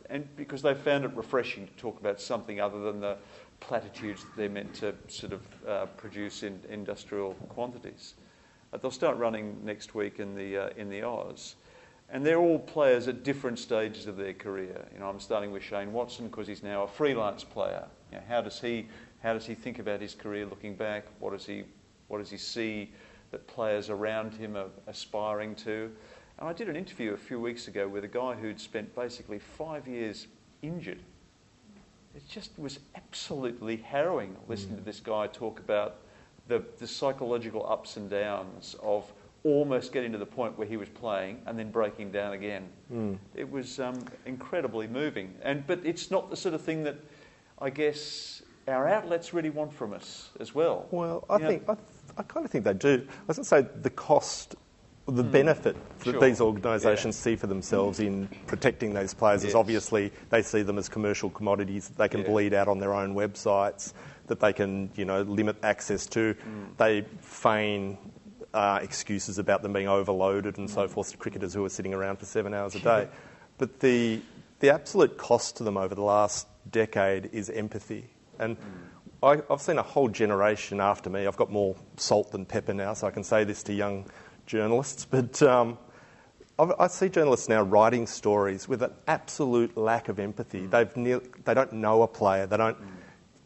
and because they found it refreshing to talk about something other than the platitudes that they're meant to sort of produce in industrial quantities. They'll start running next week in the Oz, and they're all players at different stages of their career. You know, I'm starting with Shane Watson because he's now a freelance player. You know, how does he think about his career looking back? What does he see that players around him are aspiring to? And I did an interview a few weeks ago with a guy who'd spent basically 5 years injured. It just was absolutely harrowing listening to this guy talk about the psychological ups and downs of almost getting to the point where he was playing and then breaking down again. It was incredibly moving. But it's not the sort of thing that I guess our outlets really want from us as well. Well, I kind of think they do. I was going to say the cost, the benefit that these organisations see for themselves in protecting those players is obviously they see them as commercial commodities that they can bleed out on their own websites, that they can, limit access to. They feign excuses about them being overloaded and so forth to cricketers who are sitting around for 7 hours a day. But the absolute cost to them over the last decade is empathy. And I've seen a whole generation after me. I've got more salt than pepper now, so I can say this to young journalists. But I see journalists now writing stories with an absolute lack of empathy. They don't know a player.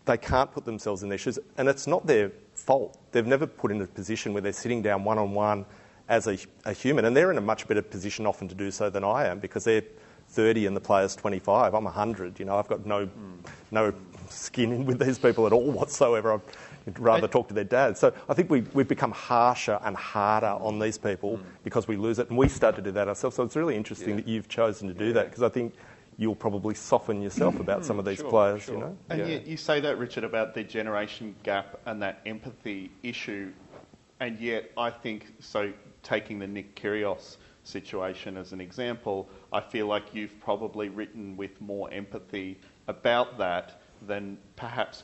They can't put themselves in their shoes. And it's not their fault. They've never put in a position where they're sitting down one-on-one as a human. And they're in a much better position often to do so than I am because they're 30 and the player's 25. I'm 100. I've got no skin in with these people at all whatsoever. I'd rather talk to their dads. So I think we've become harsher and harder on these people because we lose it. And we start to do that ourselves. So it's really interesting that you've chosen to do that because I think you'll probably soften yourself about some of these players, And yet you say that, Richard, about the generation gap and that empathy issue, and yet I think, so taking the Nick Kyrgios situation as an example, I feel like you've probably written with more empathy about that than perhaps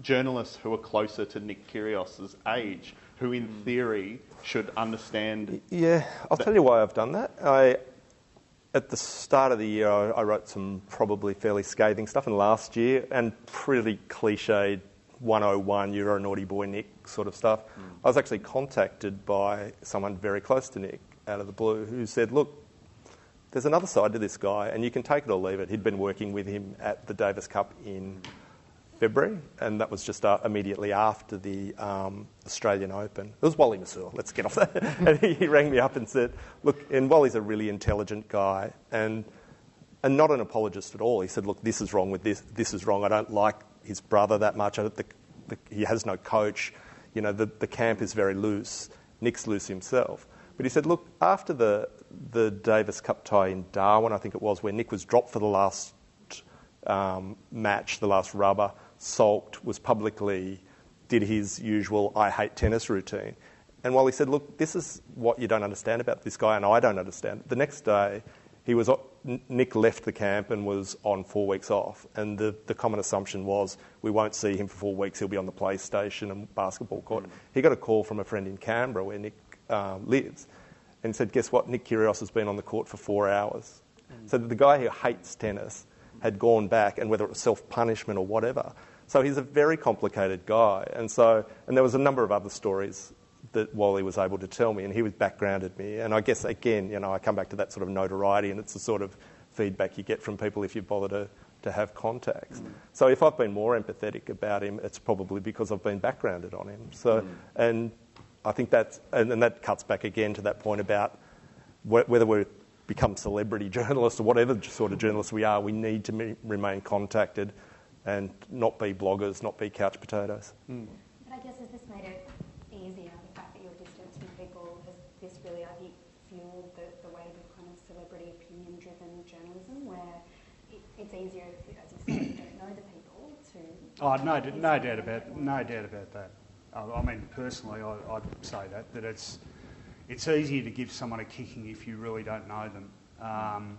journalists who are closer to Nick Kyrgios's age, who in theory should understand. Yeah, I'll tell you why I've done that. At the start of the year, I wrote some probably fairly scathing stuff, and last year, and pretty cliched 101, you're a naughty boy, Nick, sort of stuff. I was actually contacted by someone very close to Nick, out of the blue, who said, look, there's another side to this guy, and you can take it or leave it. He'd been working with him at the Davis Cup in February, and that was just immediately after the Australian Open. It was Wally Masur, let's get off that. And he rang me up and said, look, and Wally's a really intelligent guy and not an apologist at all. He said, look, this is wrong with this is wrong. I don't like his brother that much. He has no coach. The camp is very loose. Nick's loose himself. But he said, look, after the Davis Cup tie in Darwin, I think it was, where Nick was dropped for the last match, the last rubber, sulked, was publicly, did his usual I hate tennis routine. And while he said, look, this is what you don't understand about this guy and I don't understand, the next day Nick left the camp and was on 4 weeks off. And the common assumption was we won't see him for 4 weeks, he'll be on the PlayStation and basketball court. He got a call from a friend in Canberra where Nick lives and said, guess what, Nick Kyrgios has been on the court for 4 hours. So the guy who hates tennis had gone back, and whether it was self-punishment or whatever. So he's a very complicated guy. And there was a number of other stories that Wally was able to tell me, and he was backgrounded me. And I guess, again, I come back to that sort of notoriety, and it's the sort of feedback you get from people if you bother to have contacts. So if I've been more empathetic about him, it's probably because I've been backgrounded on him. So, and I think that cuts back again to that point about whether we're become celebrity journalists or whatever sort of journalists we are, we need to remain contacted and not be bloggers, not be couch potatoes. But I guess has this made it easier, the fact that you're distanced from people? Has this really, I think, fueled the wave of kind of celebrity opinion-driven journalism where it's easier, as you said, you don't know the people to... Oh, no doubt about that. I mean, personally, I'd say that it's easier to give someone a kicking if you really don't know them.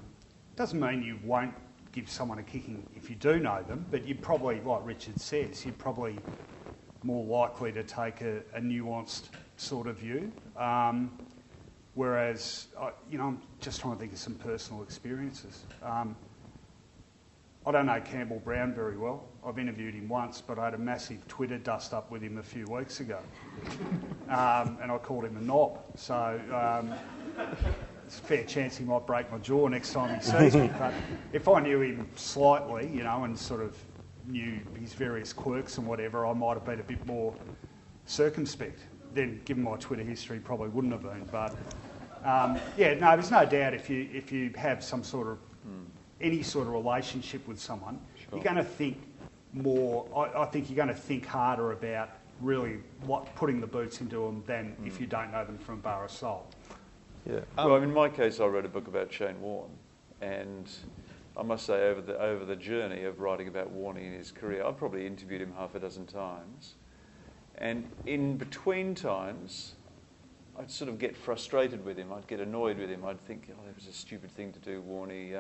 Doesn't mean you won't give someone a kicking if you do know them, but you're probably, like Richard says, you're probably more likely to take a nuanced sort of view. Whereas, I'm just trying to think of some personal experiences. I don't know Campbell Brown very well. I've interviewed him once, but I had a massive Twitter dust-up with him a few weeks ago. And I called him a knob. So it's a fair chance he might break my jaw next time he sees me. But if I knew him slightly, and sort of knew his various quirks and whatever, I might have been a bit more circumspect. Then, given my Twitter history, probably wouldn't have been. But there's no doubt if you have some sort of any sort of relationship with someone, you're going to think more. I think you're going to think harder about really putting the boots into them than if you don't know them from bar of soul. Yeah. Well, in my case, I wrote a book about Shane Warne, and I must say, over the journey of writing about Warney in his career, I've probably interviewed him half a dozen times, and in between times, I'd sort of get frustrated with him. I'd get annoyed with him. I'd think, that was a stupid thing to do, Warney.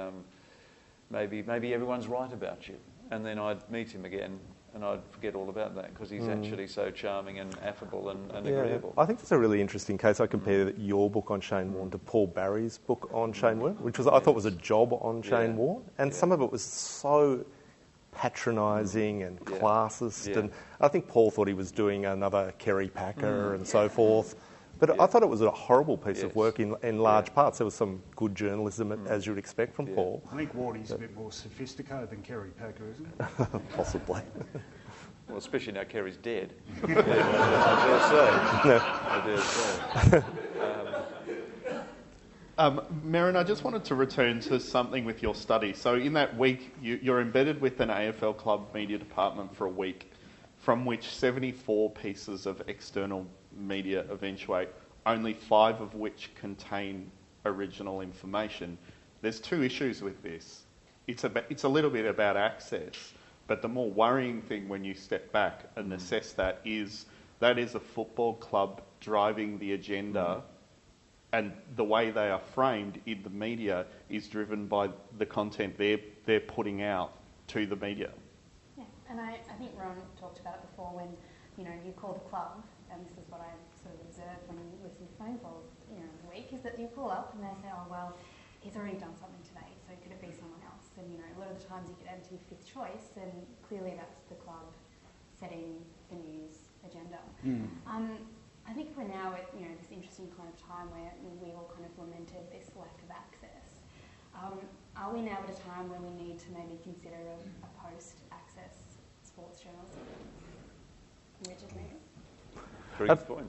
Maybe everyone's right about you. And then I'd meet him again, and I'd forget all about that because he's actually so charming and affable and agreeable. I think that's a really interesting case. I compare your book on Shane Warne to Paul Barry's book on Shane Warne, which I thought was a job on Shane Warne, and some of it was so patronising and classist, and I think Paul thought he was doing another Kerry Packer and so forth. But I thought it was a horrible piece of work in large parts. There was some good journalism, as you'd expect from Paul. I think Warney's a bit more sophisticated than Kerry Packer, isn't he? Possibly. Well, especially now Kerry's dead. I dare say. Merryn, I just wanted to return to something with your study. So in that week, you're embedded with an AFL club media department for a week, from which 74 pieces of external media eventuate, only 5 of which contain original information. There's 2 issues with this. It's a little bit about access, but the more worrying thing when you step back and assess that is a football club driving the agenda, and the way they are framed in the media is driven by the content they're putting out to the media. Yeah, and I think Ron talked about it before when you call the club. And this is what I sort of observed when you listen to phone calls, in the week, is that you call up and they say, oh, well, he's already done something today, so could it be someone else? And, a lot of the times you get into your 5th choice, and clearly that's the club setting the news agenda. I think we're now at, this interesting kind of time where we all kind of lamented this lack of access. Are we now at a time where we need to maybe consider a post-access sports journalism? Richard, maybe?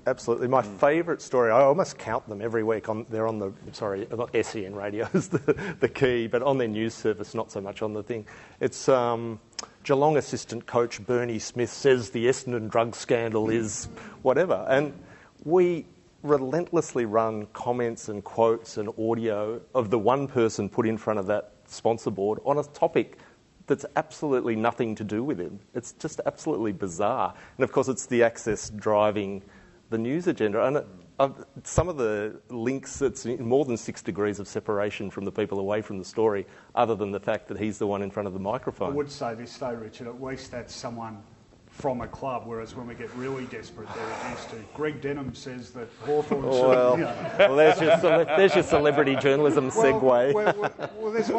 Absolutely. My favourite story, I almost count them every week. They're on not SEN radio is the key, but on their news service, not so much on the thing. It's Geelong assistant coach Bernie Smith says the Essendon drug scandal is whatever. And we relentlessly run comments and quotes and audio of the one person put in front of that sponsor board on a topic that's absolutely nothing to do with him. It's just absolutely bizarre. And of course, it's the access driving the news agenda. And some of the links, it's more than 6 degrees of separation from the people away from the story, other than the fact that he's the one in front of the microphone. I would say this though, Richard, at least that's someone from a club, whereas when we get really desperate, they're reduced to Greg Denham says that Hawthorn should... Well, there's your celebrity journalism segue. Well, there's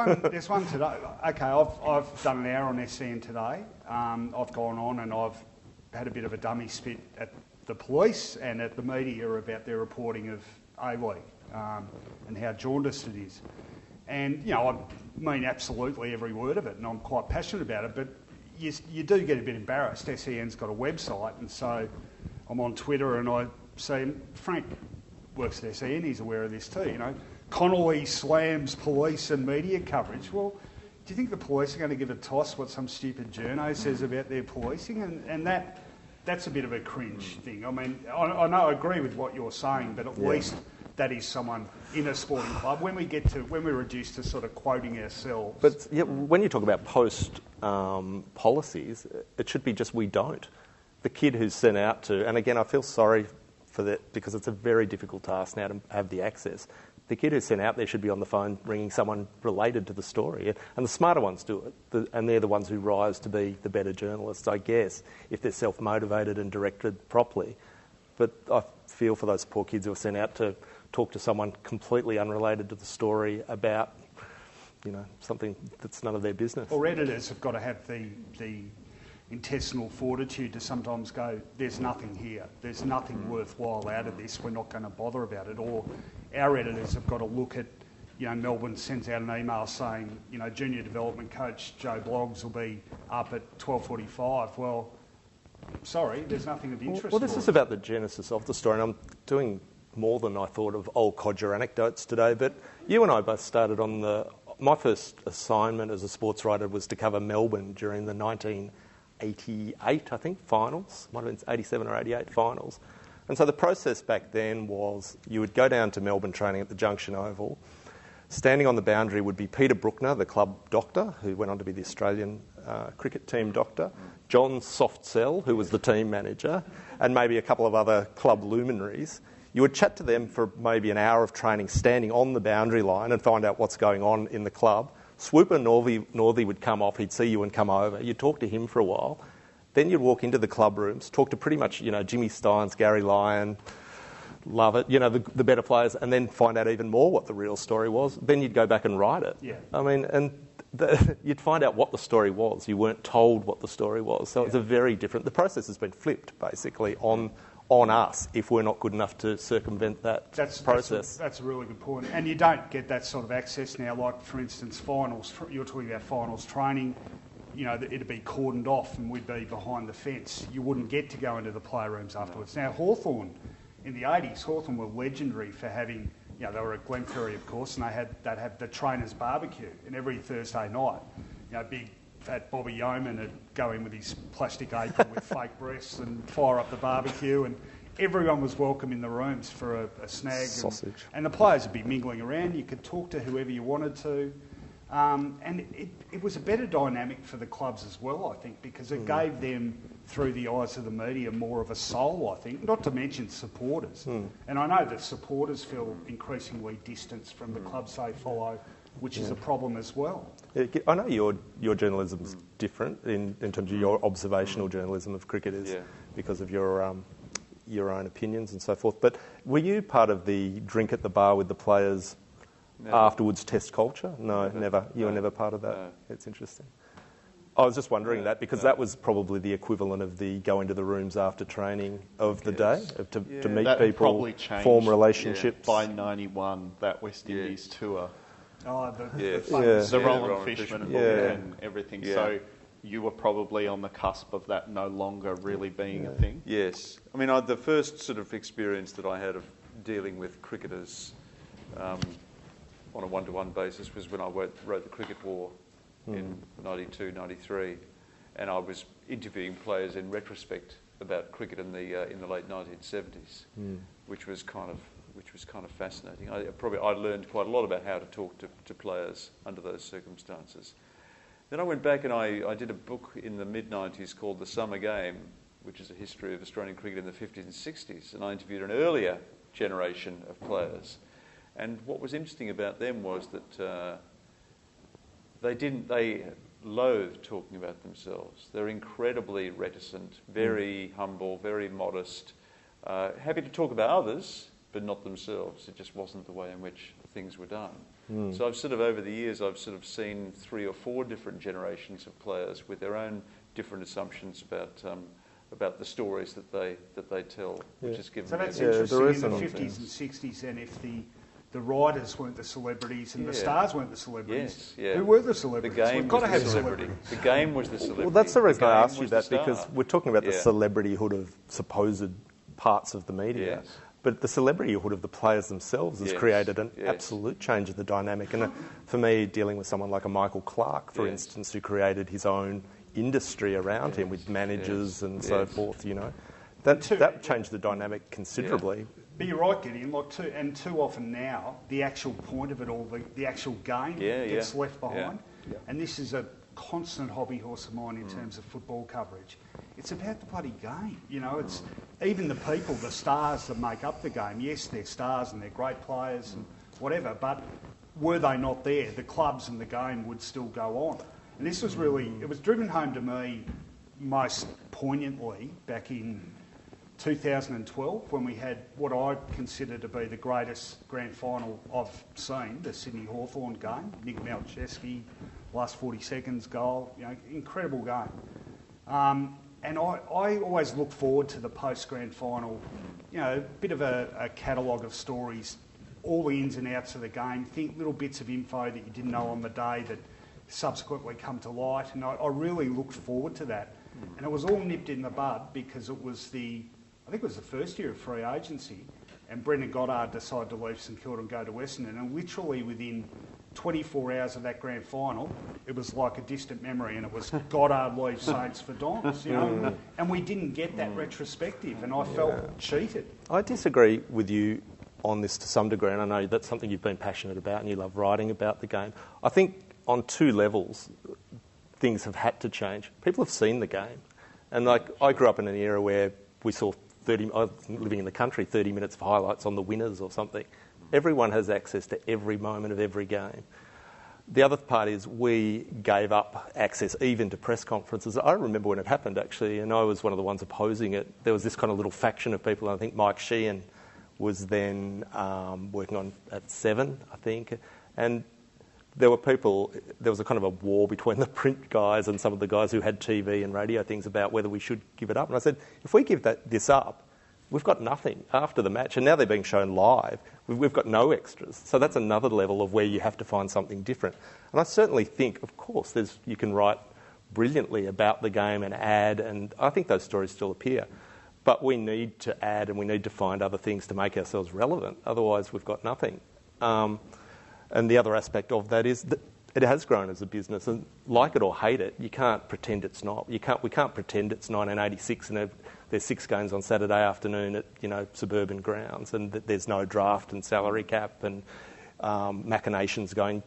one today. Okay, I've done an hour on SEN today. I've gone on and I've had a bit of a dummy spit at the police and at the media about their reporting of A-League and how jaundiced it is. And, I mean absolutely every word of it, and I'm quite passionate about it, but you do get a bit embarrassed. SEN's got a website, and so I'm on Twitter and I see Frank works at SEN, he's aware of this too, Connelly slams police and media coverage. Well, do you think the police are going to give a toss what some stupid journo says about their policing? And that's a bit of a cringe thing. I mean, I know I agree with what you're saying, but at least that is someone in a sporting club. When we're reduced to sort of quoting ourselves. But when you talk about post policies, it should be just we don't. The kid who's sent out to, and again, I feel sorry for that because it's a very difficult task now to have the access. The kid who's sent out there should be on the phone ringing someone related to the story. And the smarter ones do it, and they're the ones who rise to be the better journalists, I guess, if they're self-motivated and directed properly. But I feel for those poor kids who are sent out to talk to someone completely unrelated to the story about something that's none of their business. Or editors have got to have the intestinal fortitude to sometimes go, there's nothing here, there's nothing worthwhile out of this, we're not going to bother about it. Or our editors have got to look at, Melbourne sends out an email saying, junior development coach Joe Bloggs will be up at 12:45. Well, sorry, there's nothing of interest. Well, this is about the genesis of the story, and I'm doing more than I thought of old codger anecdotes today, but you and I both started on my first assignment as a sports writer was to cover Melbourne during the 1988, I think, finals. Might have been 87 or 88 finals. And so the process back then was you would go down to Melbourne training at the Junction Oval. Standing on the boundary would be Peter Bruckner, the club doctor, who went on to be the Australian cricket team doctor, John Softsell, who was the team manager, and maybe a couple of other club luminaries. You would chat to them for maybe an hour of training standing on the boundary line and find out what's going on in the club. Swooper Northey would come off, he'd see you and come over. You'd talk to him for a while. Then you'd walk into the club rooms, talk to pretty much, Jimmy Steins, Gary Lyon, love it, the better players, and then find out even more what the real story was. Then you'd go back and write it. Yeah. I mean, you'd find out what the story was. You weren't told what the story was. So it's a very different... The process has been flipped, basically, on us if we're not good enough to circumvent that process. That's a really good point. And you don't get that sort of access now, like, for instance, finals. You're talking about finals training. It'd be cordoned off and we'd be behind the fence. You wouldn't get to go into the play rooms afterwards. Now, Hawthorn, in the 80s, Hawthorn were legendary for having... they were at Glenferrie, of course, and they'd have the trainers' barbecue. And every Thursday night, big fat Bobby Yeoman would go in with his plastic apron with fake breasts and fire up the barbecue, and everyone was welcome in the rooms for a snag. Sausage. And the players would be mingling around. You could talk to whoever you wanted to. And it was a better dynamic for the clubs as well, I think, because it gave them, through the eyes of the media, more of a soul, I think, not to mention supporters. And I know that supporters feel increasingly distanced from the clubs they follow, which is a problem as well. I know your journalism's different in terms of your observational journalism of cricket is because of your own opinions and so forth. But were you part of the drink at the bar with the players afterwards test culture? No, never. You were never part of that. No. It's interesting. I was just wondering that because that was probably the equivalent of the go into the rooms after training of the day, to meet that people, probably changed, form relationships. By 91, that West Indies tour. Oh, the Roland Fishman book and everything. Yeah. So you were probably on the cusp of that no longer really being a thing. Yes. I mean, the first sort of experience that I had of dealing with cricketers on a one-to-one basis was when I wrote The Cricket War in 92, 93, and I was interviewing players in retrospect about cricket in the late 1970s, which was kind of fascinating. I learned quite a lot about how to talk to players under those circumstances. Then I went back and I did a book in the mid-90s called The Summer Game, which is a history of Australian cricket in the 50s and 60s, and I interviewed an earlier generation of players. And what was interesting about them was that they loathed talking about themselves. They're incredibly reticent, very humble, very modest, happy to talk about others, but not themselves. It just wasn't the way in which things were done. So I've over the years, I've seen 3 or 4 different generations of players with their own different assumptions about the stories that they tell, which has given So me that's a interesting in the 50s and 60s, and if the writers weren't the celebrities and the stars weren't the celebrities. Yes, who were the celebrities? The game We've got was to have the celebrity. celebrities. The game was the celebrity. Well, that's the reason I asked you was that, the because star. we're talking about the celebrityhood of supposed parts of the media. Yes. But the celebrityhood of the players themselves has created an absolute change of the dynamic. And for me, dealing with someone like a Michael Clarke, for instance, who created his own industry around him with managers and so forth, that changed the dynamic considerably. But you're right, Gideon. Too often now, the actual point of it all, the actual game gets left behind. Yeah. And this is a constant hobby horse of mine in terms of football coverage. It's about the bloody game. It's even the people, the stars that make up the game. Yes, they're stars and they're great players and whatever, but were they not there, the clubs and the game would still go on. And this was really, it was driven home to me most poignantly back in 2012 when we had what I consider to be the greatest grand final I've seen, the Sydney Hawthorn game. Nick Malcheski, last 40 seconds goal, incredible game. And I always look forward to the post-grand final, a bit of a catalogue of stories, all the ins and outs of the game, think little bits of info that you didn't know on the day that subsequently come to light, and I really looked forward to that. And it was all nipped in the bud because it was the first year of free agency, and Brendan Goddard decided to leave St Kilda and go to Western, and literally within 24 hours of that grand final, it was like a distant memory, and it was Goddard leaves Saints for Dons, and we didn't get that retrospective, and I felt cheated. I disagree with you on this to some degree, and I know that's something you've been passionate about and you love writing about the game. I think on two levels, things have had to change. People have seen the game, and I grew up in an era where we saw I was living in the country, 30 minutes of highlights on the winners or something. Everyone has access to every moment of every game. The other part is we gave up access even to press conferences. I remember when it happened, actually, and I was one of the ones opposing it. There was this kind of little faction of people, and I think Mike Sheehan was then working on at 7, I think, and there was a kind of a war between the print guys and some of the guys who had TV and radio things about whether we should give it up. And I said, if we give this up, we've got nothing after the match, and now they're being shown live. We've got no extras. So that's another level of where you have to find something different. And I certainly think, of course, you can write brilliantly about the game and add, and I think those stories still appear. But we need to add and we need to find other things to make ourselves relevant. Otherwise, we've got nothing. And the other aspect of that is that it has grown as a business, and like it or hate it, you can't pretend it's not. We can't pretend it's 1986 and there's 6 games on Saturday afternoon at suburban grounds, and that there's no draft and salary cap and machinations going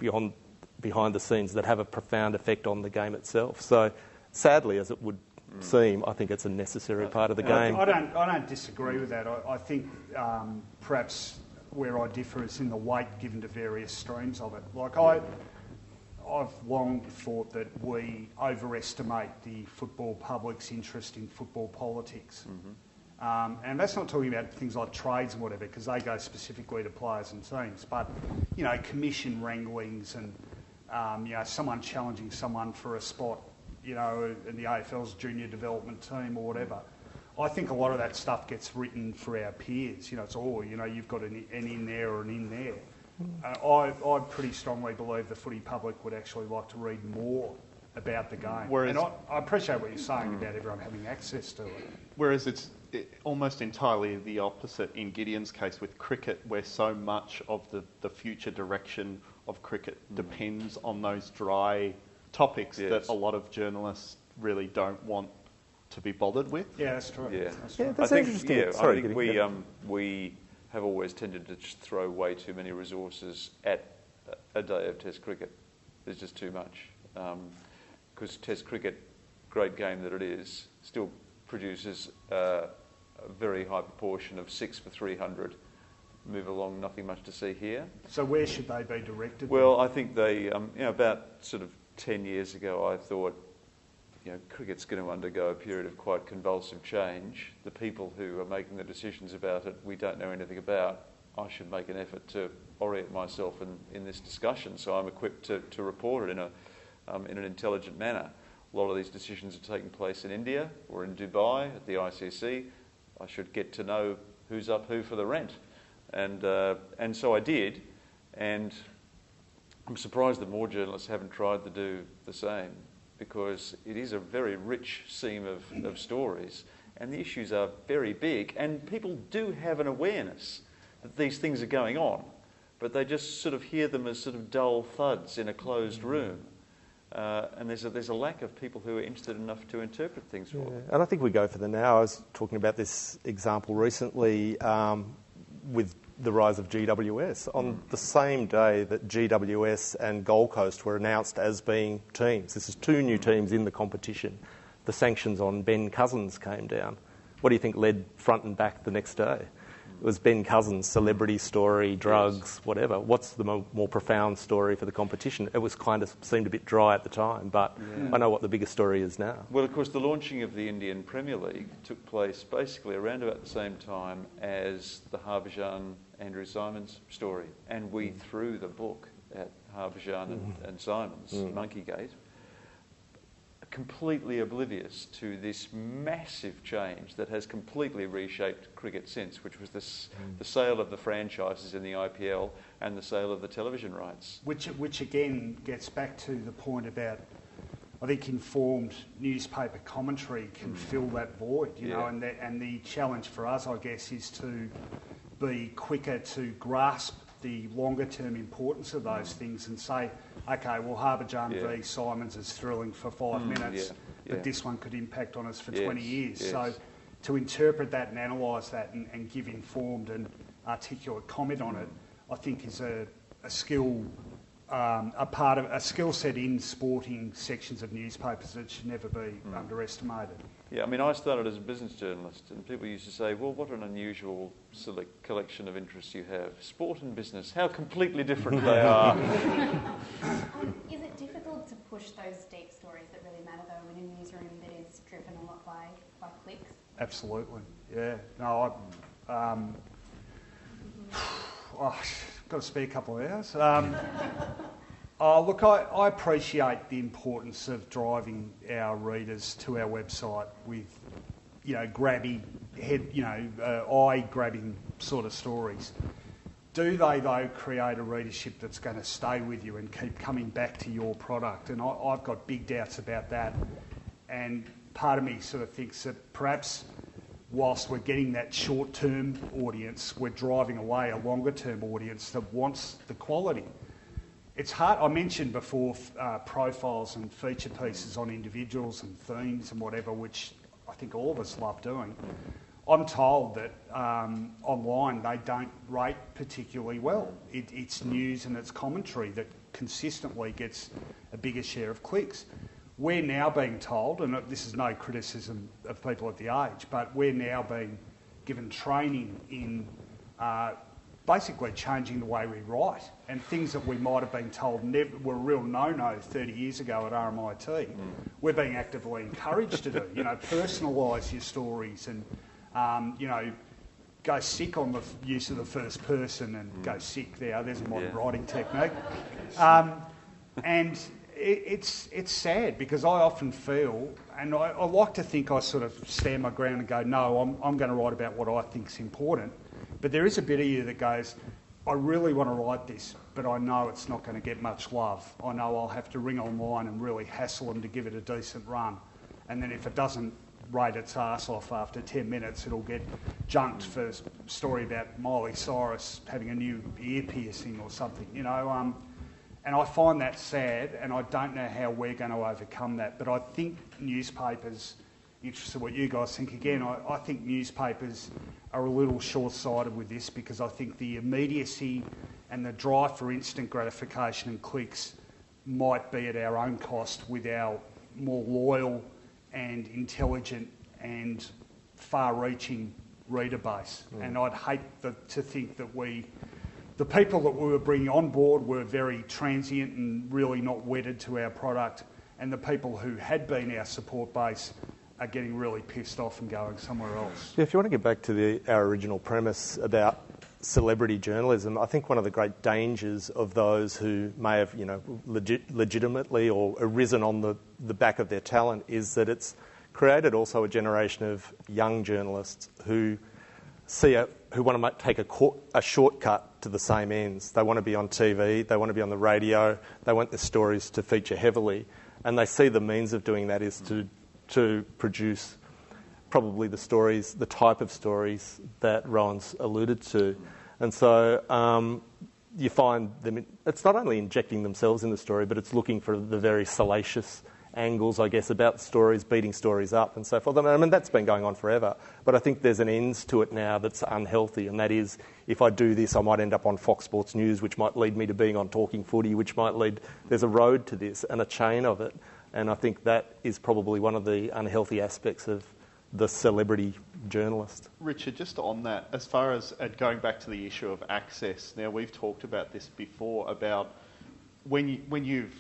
behind the scenes that have a profound effect on the game itself. So, sadly, as it would seem, I think it's a necessary part of the game. I don't disagree with that. I think perhaps where I differ is in the weight given to various streams of it. I've long thought that we overestimate the football public's interest in football politics. And that's not talking about things like trades and whatever, because they go specifically to players and teams, but, commission wranglings and, someone challenging someone for a spot, in the AFL's junior development team or whatever. I think a lot of that stuff gets written for our peers. It's you've got an in there or an in there. I pretty strongly believe the footy public would actually like to read more about the game. And I appreciate what you're saying about everyone having access to it. Whereas it's almost entirely the opposite in Gideon's case with cricket, where so much of the future direction of cricket depends on those dry topics that a lot of journalists really don't want to be bothered with. Yeah, that's true. Yeah, that's interesting. I think we have always tended to just throw way too many resources at a day of Test cricket. There's just too much. Because Test cricket, great game that it is, still produces a very high proportion of 6 for 300. Move along, nothing much to see here. So where should they be directed? Well, I think they, about sort of 10 years ago, I thought, cricket's going to undergo a period of quite convulsive change. The people who are making the decisions about it, we don't know anything about. I should make an effort to orient myself in this discussion, so I'm equipped to report it in an intelligent manner. A lot of these decisions are taking place in India or in Dubai at the ICC. I should get to know who's up who for the rent. And so I did, and I'm surprised that more journalists haven't tried to do the same, because it is a very rich seam of stories, and the issues are very big, and people do have an awareness that these things are going on, but they just sort of hear them as sort of dull thuds in a closed room. And there's a lack of people who are interested enough to interpret things for them. And I think we go for the now. I was talking about this example recently with the rise of GWS. On the same day that GWS and Gold Coast were announced as being teams, this is 2 new teams in the competition, the sanctions on Ben Cousins came down. What do you think led front and back the next day? It was Ben Cousins' celebrity story, drugs, whatever. What's the more profound story for the competition? It was kind of seemed a bit dry at the time, but I know what the biggest story is now. Well, of course, the launching of the Indian Premier League took place basically around about the same time as the Harbhajan Andrew Simons story, and we threw the book at Harbhajan and Simons, Monkeygate, completely oblivious to this massive change that has completely reshaped cricket since, which was the sale of the franchises in the IPL and the sale of the television rights. Which again gets back to the point about, I think, informed newspaper commentary can fill that void, you know, and the challenge for us, I guess, is to be quicker to grasp the longer-term importance of those things and say, okay, well, Harbhajan v Simons is thrilling for 5 minutes, but this one could impact on us for 20 years. So to interpret that and analyse that and give informed and articulate comment on it, I think is a skill, a part of a skill set in sporting sections of newspapers that should never be underestimated. Yeah, I mean, I started as a business journalist, and people used to say, well, what an unusual collection of interests you have. Sport and business, how completely different they are. Is it difficult to push those deep stories that really matter, though, in a newsroom that is driven a lot by clicks? Absolutely, yeah. No, I've got to speak a couple of hours. Look, I appreciate the importance of driving our readers to our website with, you know, eye-grabbing sort of stories. Do they, though, create a readership that's going to stay with you and keep coming back to your product? And I've got big doubts about that. And part of me sort of thinks that perhaps whilst we're getting that short-term audience, we're driving away a longer-term audience that wants the quality. It's hard. I mentioned before profiles and feature pieces on individuals and themes and whatever, which I think all of us love doing. I'm told that online they don't rate particularly well. It's news and it's commentary that consistently gets a bigger share of clicks. We're now being told, and this is no criticism of people at the Age, but we're now being given training in basically changing the way we write, and things that we might have been told were a real no-no 30 years ago at RMIT, we're being actively encouraged to do. You know, personalise your stories and, you know, go sick on the use of the first person and go sick there. There's a modern writing technique. And it's sad because I often feel, and I like to think I sort of stand my ground and go, no, I'm going to write about what I think's important. But there is a bit of you that goes, I really want to write this, but I know it's not going to get much love. I know I'll have to ring online and really hassle them to give it a decent run. And then if it doesn't rate its arse off after 10 minutes, it'll get junked for a story about Miley Cyrus having a new ear piercing or something, you know. And I find that sad, and I don't know how we're going to overcome that. But I think newspapers, interested in what you guys think again, I think newspapers are a little short-sighted with this because I think the immediacy and the drive for instant gratification and clicks might be at our own cost with our more loyal and intelligent and far-reaching reader base. And I'd hate to think that the people that we were bringing on board were very transient and really not wedded to our product, and the people who had been our support base are getting really pissed off and going somewhere else. Yeah, if you want to get back to our original premise about celebrity journalism, I think one of the great dangers of those who may have, you know, legitimately or arisen on the back of their talent is that it's created also a generation of young journalists who who want to take a shortcut to the same ends. They want to be on TV, they want to be on the radio, they want their stories to feature heavily, and they see the means of doing that is to produce probably the type of stories that Rohan's alluded to. And so you find them, it's not only injecting themselves in the story, but it's looking for the very salacious angles, I guess, about stories, beating stories up and so forth. I mean, that's been going on forever, but I think there's an ends to it now that's unhealthy, and that is, if I do this, I might end up on Fox Sports News, which might lead me to being on Talking Footy, which might lead... There's a road to this and a chain of it, and I think that is probably one of the unhealthy aspects of the celebrity journalist. Richard, just on that, as far as going back to the issue of access, now we've talked about this before, about when you've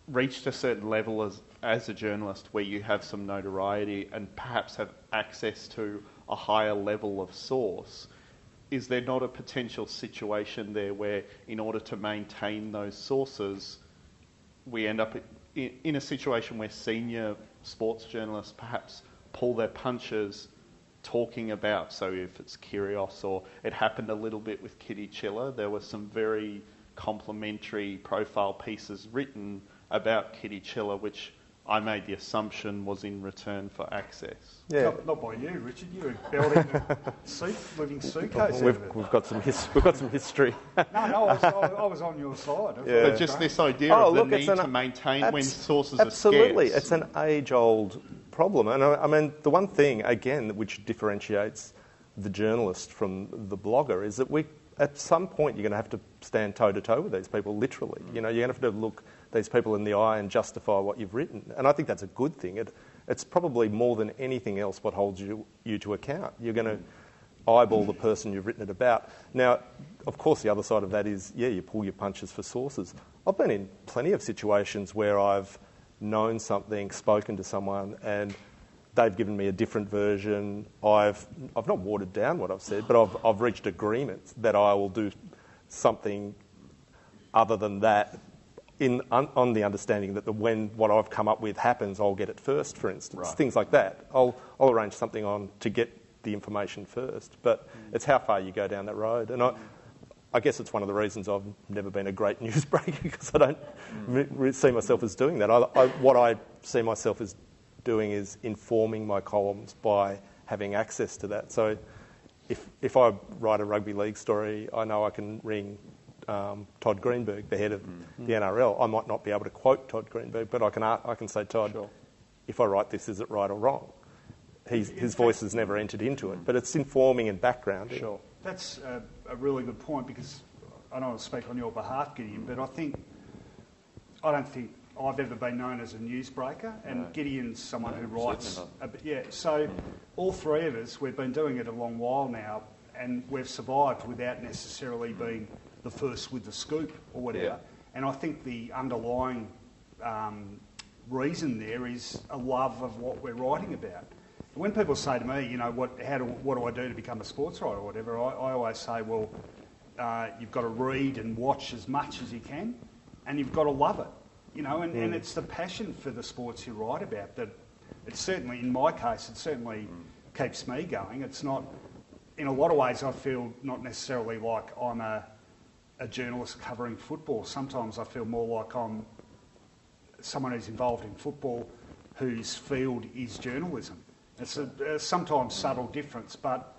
reached a certain level as a journalist where you have some notoriety and perhaps have access to a higher level of source, is there not a potential situation there where, in order to maintain those sources, we end up in a situation where senior sports journalists perhaps pull their punches talking about, so if it's Kyrgios, or it happened a little bit with Kitty Chiller, there were some very complimentary profile pieces written about Kitty Chiller, which I made the assumption was in return for access. Yeah, Not by you, Richard. You were building a living suitcase. we've got some history. No, I was on your side. Yeah. But just this idea of the need to maintain when sources are scarce. Absolutely, it's an age-old problem. And I mean, the one thing, again, which differentiates the journalist from the blogger is that at some point, you're going to have to stand toe-to-toe with these people, literally. You know, you're going to have to look these people in the eye and justify what you've written. And I think that's a good thing. It's probably more than anything else what holds you to account. You're going to eyeball the person you've written it about. Now, of course, the other side of that is, you pull your punches for sources. I've been in plenty of situations where I've known something, spoken to someone, and they've given me a different version. I've not watered down what I've said, but I've reached agreement that I will do something other than that on the understanding that when what I've come up with happens, I'll get it first, for instance. Right. Things like that. I'll arrange something on to get the information first. But it's how far you go down that road. And I guess it's one of the reasons I've never been a great newsbreaker, because I don't see myself as doing that. What I see myself as doing is informing my columns by having access to that. So if I write a rugby league story, I know I can ring Todd Greenberg, the head of the NRL. I might not be able to quote Todd Greenberg, but I can say, Todd, sure, if I write this, is it right or wrong? His voice has never entered into it, but it's informing and backgrounding. Sure. That's a really good point, because I don't want to speak on your behalf, Gideon, but I don't think I've ever been known as a newsbreaker, and Gideon's someone who writes. So all three of us, we've been doing it a long while now, and we've survived without necessarily being the first with the scoop or whatever. Yeah. And I think the underlying reason there is a love of what we're writing about. And when people say to me, you know, what do I do to become a sports writer or whatever, I always say, well, you've got to read and watch as much as you can, and you've got to love it. You know, and it's the passion for the sports you write about that. It's certainly, in my case, it certainly keeps me going. It's not, in a lot of ways, I feel not necessarily like I'm a journalist covering football. Sometimes I feel more like I'm someone who's involved in football whose field is journalism. It's a sometimes subtle difference, but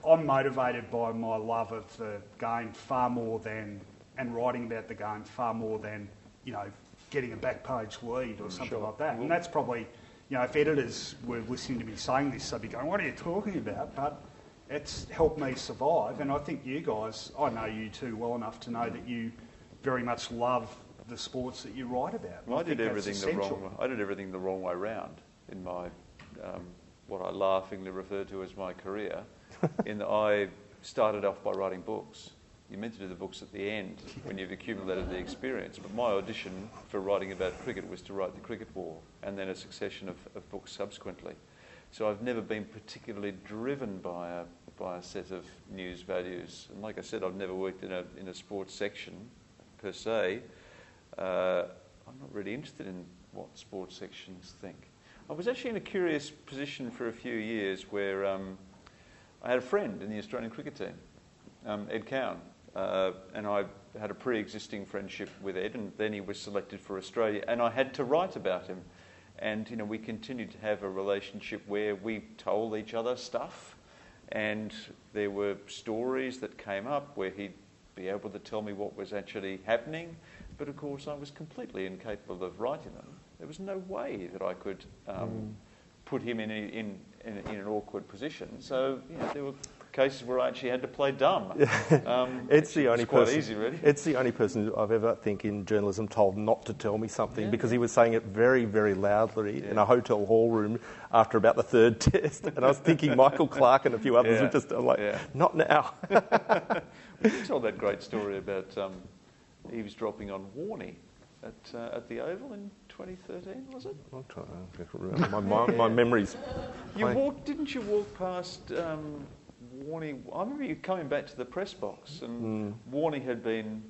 I'm motivated by my love of the game far more than, and writing about the game far more than, you know, getting a back page lead or something like that. And that's probably, you know, if editors were listening to me saying this, they'd be going, what are you talking about? But it's helped me survive, and I think you guys, I know you two well enough to know that you very much love the sports that you write about. Well, I did everything the wrong way round in my what I laughingly refer to as my career. In that I started off by writing books. You're meant to do the books at the end when you've accumulated the experience. But my audition for writing about cricket was to write The Cricket War, and then a succession of books subsequently. So I've never been particularly driven by a set of news values. And like I said, I've never worked in a sports section per se. I'm not really interested in what sports sections think. I was actually in a curious position for a few years where I had a friend in the Australian cricket team, Ed Cowan. And I had a pre-existing friendship with Ed, and then he was selected for Australia, and I had to write about him. And, you know, we continued to have a relationship where we told each other stuff, and there were stories that came up where he'd be able to tell me what was actually happening, but of course I was completely incapable of writing them. There was no way that I could put him in an awkward position. So, you know, there were cases where I actually had to play dumb. It's the only quite person. Easy, really. It's the only person I've ever, I think, in journalism told not to tell me something because he was saying it very, very loudly in a hotel hall room after about the third test. And I was thinking Michael Clark and a few others were just not now. You told that great story about eavesdropping on Warney at the Oval in 2013, was it? I'm trying to remember. My memories. Didn't you walk past Warney? I remember you coming back to the press box, and Warney had been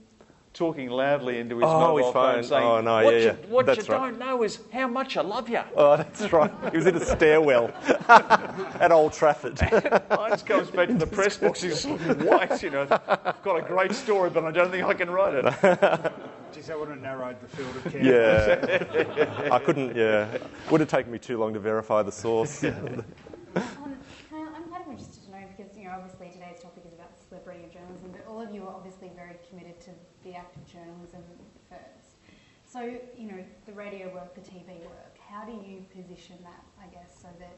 talking loudly into his mobile phone, saying, "What you don't know is how much I love you." Oh, that's right. He was in a stairwell at Old Trafford. Hinds comes back to the press box. He's looking white. You know, I've got a great story, but I don't think I can write it. Geez, that would have narrowed the field of candidates. Yeah, I couldn't. Yeah, would have taken me too long to verify the source. I'm kind of interested to know because obviously today's topic is about the celebrity of journalism, but all of you are obviously very committed to the act of journalism first. So the radio work, the TV work. How do you position that? I guess so that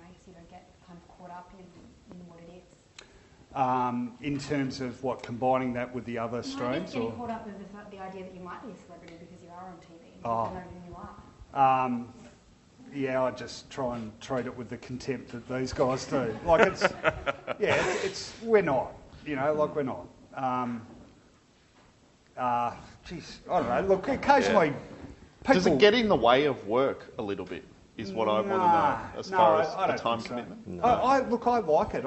I guess you don't get kind of caught up in what it is. In terms of combining that with the other streams? Getting caught up with the idea that you might be a celebrity because you are on TV and people know who you are. I just try and treat it with the contempt that these guys do. We're not, we're not. I don't know. Look, occasionally people... Does it get in the way of work a little bit, is what I want to know, as far as the time commitment? So. No. I like it.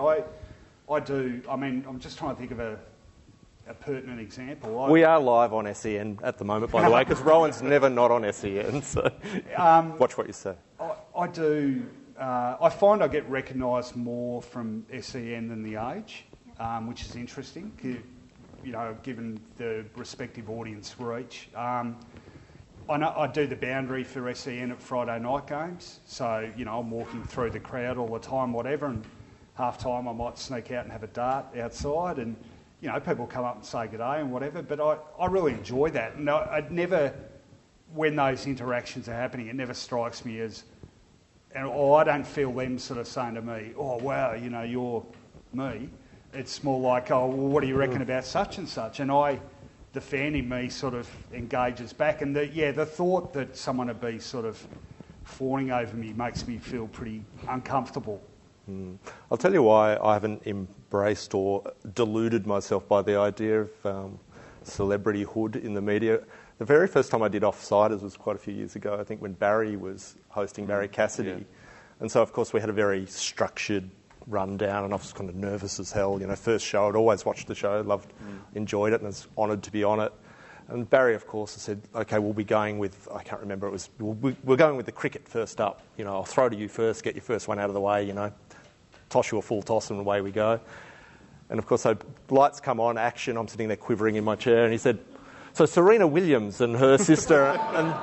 I do. I mean, I'm just trying to think of a pertinent example. We are live on SEN at the moment, by the way, because Rohan's never not on SEN, so watch what you say. I do. I find I get recognised more from SEN than The Age, which is interesting, given the respective audience reach. I know I do the boundary for SEN at Friday night games, so I'm walking through the crowd all the time, whatever, and half-time I might sneak out and have a dart outside and, people come up and say good day and whatever, but I really enjoy that. And I'd never, when those interactions are happening, it never strikes me as, I don't feel them sort of saying to me, oh, wow, you're me. It's more like, oh, well, what do you reckon about such and such? And the fan in me sort of engages back. And the thought that someone would be sort of fawning over me makes me feel pretty uncomfortable. I'll tell you why I haven't embraced or deluded myself by the idea of celebrityhood in the media. The very first time I did Offsiders was quite a few years ago, I think when Barry was hosting Barry Cassidy. Yeah. And so, of course, we had a very structured rundown and I was kind of nervous as hell. First show, I'd always watched the show, enjoyed it and was honoured to be on it. And Barry, of course, said, OK, we'll be going with, I can't remember, we're going with the cricket first up. I'll throw to you first, get your first one out of the way, toss you a full toss and away we go. And of course, so lights come on, action, I'm sitting there quivering in my chair, and he said, so Serena Williams and her sister, and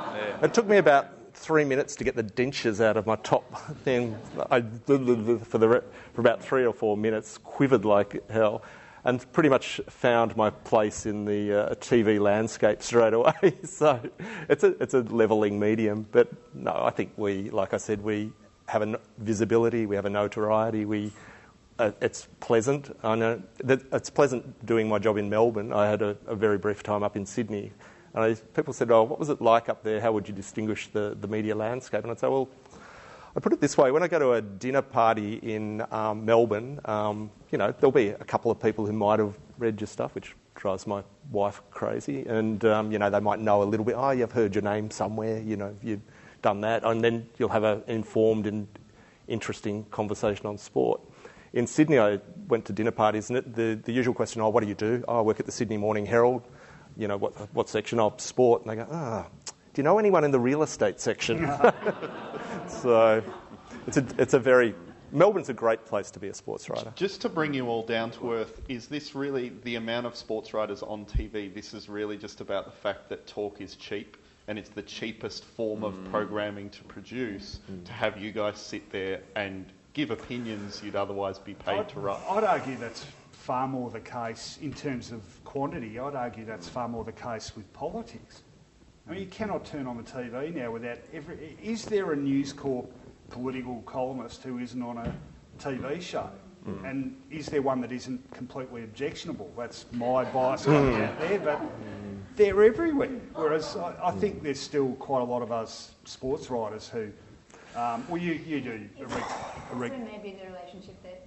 it took me about 3 minutes to get the dentures out of my top thing. I, for about 3 or 4 minutes, quivered like hell, and pretty much found my place in the TV landscape straight away. So it's a levelling medium. But no, I think we have a visibility, we have a notoriety, it's pleasant. I know that it's pleasant doing my job in Melbourne. I had a very brief time up in Sydney. And people said, oh, what was it like up there? How would you distinguish the media landscape? And I'd say, well, I put it this way. When I go to a dinner party in Melbourne, there'll be a couple of people who might have read your stuff, which drives my wife crazy. And, they might know a little bit, oh, you've heard your name somewhere, you've done that. And then you'll have an informed and interesting conversation on sport. In Sydney, I went to dinner parties, and the usual question, oh, what do you do? Oh, I work at the Sydney Morning Herald. What section? Oh, sport. And they go, do you know anyone in the real estate section? So Melbourne's a great place to be a sports writer. Just to bring you all down to earth, is this really the amount of sports writers on TV? This is really just about the fact that talk is cheap and it's the cheapest form of programming to produce, to have you guys sit there and give opinions you'd otherwise be paid to write. I'd argue that's far more the case in terms of quantity. I'd argue that's far more the case with politics. I mean, you cannot turn on the TV now without Is there a News Corp political columnist who isn't on a TV show? And is there one that isn't completely objectionable? That's my advice coming out there, but they're everywhere. Whereas I think there's still quite a lot of us sports writers who, well, you do. So maybe the relationship that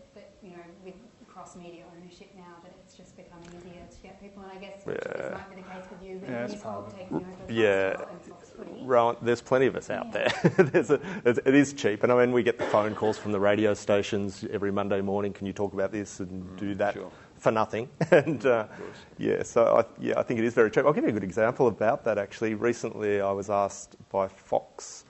with cross-media ownership now, that it's just becoming easier to get people, and I guess this might be the case with you, but you sort of taking over Fox footy. Right, there's plenty of us out there. It is cheap, and I mean, we get the phone calls from the radio stations every Monday morning. Can you talk about this and do that for nothing? And so I think it is very cheap. I'll give you a good example about that. Actually, recently I was asked by Fox,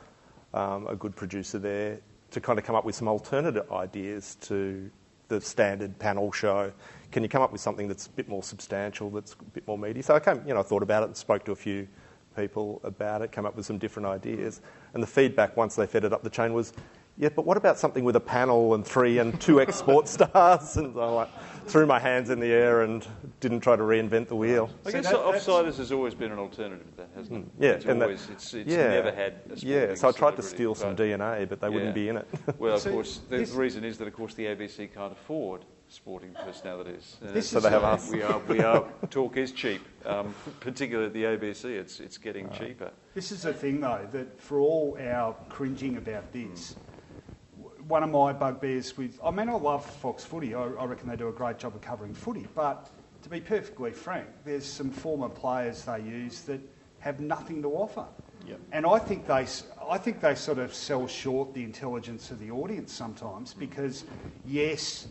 a good producer there, to kind of come up with some alternative ideas to the standard panel show. Can you come up with something that's a bit more substantial, that's a bit more meaty? So I thought about it and spoke to a few people about it, came up with some different ideas. And the feedback, once they fed it up the chain, was, yeah, but what about something with a panel and 3 and 2 ex-sports stars? And I threw my hands in the air and didn't try to reinvent the wheel. I guess Offsiders has always been an alternative to that, hasn't it? Yeah, it's never had a sporting so I tried to celebrity, steal some DNA, but they wouldn't be in it. Well, of course, the reason is that, of course, the ABC can't afford sporting personalities. So they have us. We are. Talk is cheap, particularly at the ABC. It's getting cheaper. This is the thing, though, that for all our cringing about this, one of my bugbears I love Fox Footy. I reckon they do a great job of covering footy. But to be perfectly frank, there's some former players they use that have nothing to offer. Yep. And I think they sort of sell short the intelligence of the audience sometimes because, yes,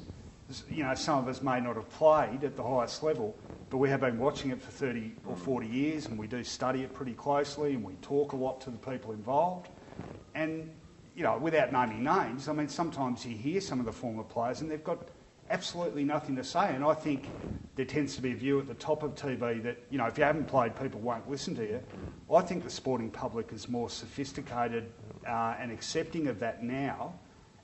some of us may not have played at the highest level, but we have been watching it for 30 or 40 years and we do study it pretty closely and we talk a lot to the people involved. And without naming names, I mean, sometimes you hear some of the former players and they've got absolutely nothing to say. And I think there tends to be a view at the top of TV that, if you haven't played, people won't listen to you. I think the sporting public is more sophisticated and accepting of that now.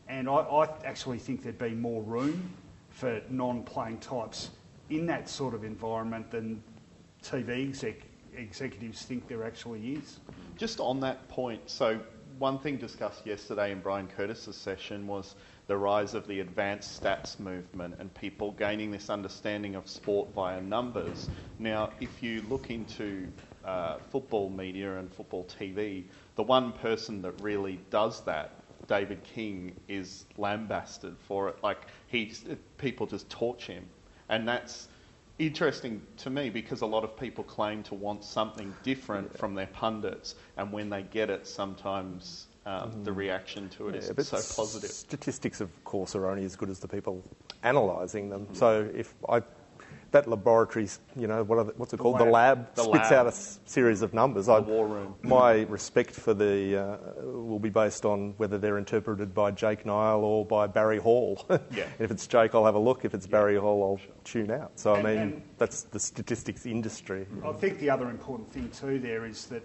And I actually think there'd be more room for non-playing types in that sort of environment than TV executives think there actually is. Just on that point, so one thing discussed yesterday in Brian Curtis's session was the rise of the advanced stats movement and people gaining this understanding of sport via numbers. Now, if you look into football media and football TV, the one person that really does that, David King, is lambasted for it. Like, people just torch him. And that's interesting to me because a lot of people claim to want something different from their pundits, and when they get it, sometimes the reaction to it is so positive. Statistics, of course, are only as good as the people analysing them. So if that laboratory's, what's it called? The lab spits out a series of numbers. The war room. My respect for will be based on whether they're interpreted by Jake Niall or by Barry Hall. Yeah. If it's Jake, I'll have a look. If it's Barry Hall, I'll tune out. So, that's the statistics industry. I think the other important thing too there is that,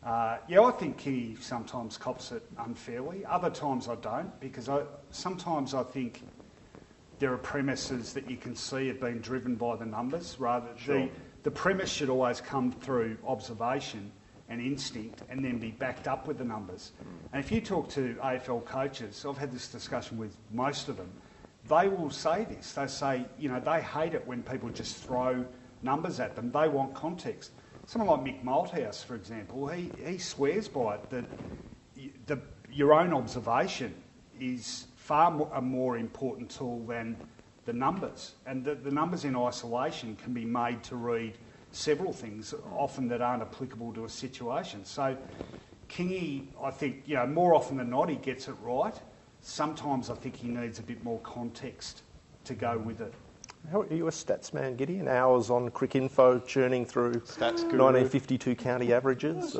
I think Kingy sometimes cops it unfairly. Other times I don't, because sometimes I think there are premises that you can see have been driven by the numbers. The premise should always come through observation and instinct and then be backed up with the numbers. And if you talk to AFL coaches, I've had this discussion with most of them, they will say this. They say, they hate it when people just throw numbers at them. They want context. Someone like Mick Malthouse, for example, he swears by it that your own observation is a more important tool than the numbers. And the numbers in isolation can be made to read several things, often that aren't applicable to a situation. So Kingy, I think, more often than not, he gets it right. Sometimes I think he needs a bit more context to go with it. How are you a stats man, Gideon? Hours on Cricinfo churning through 1952 county averages?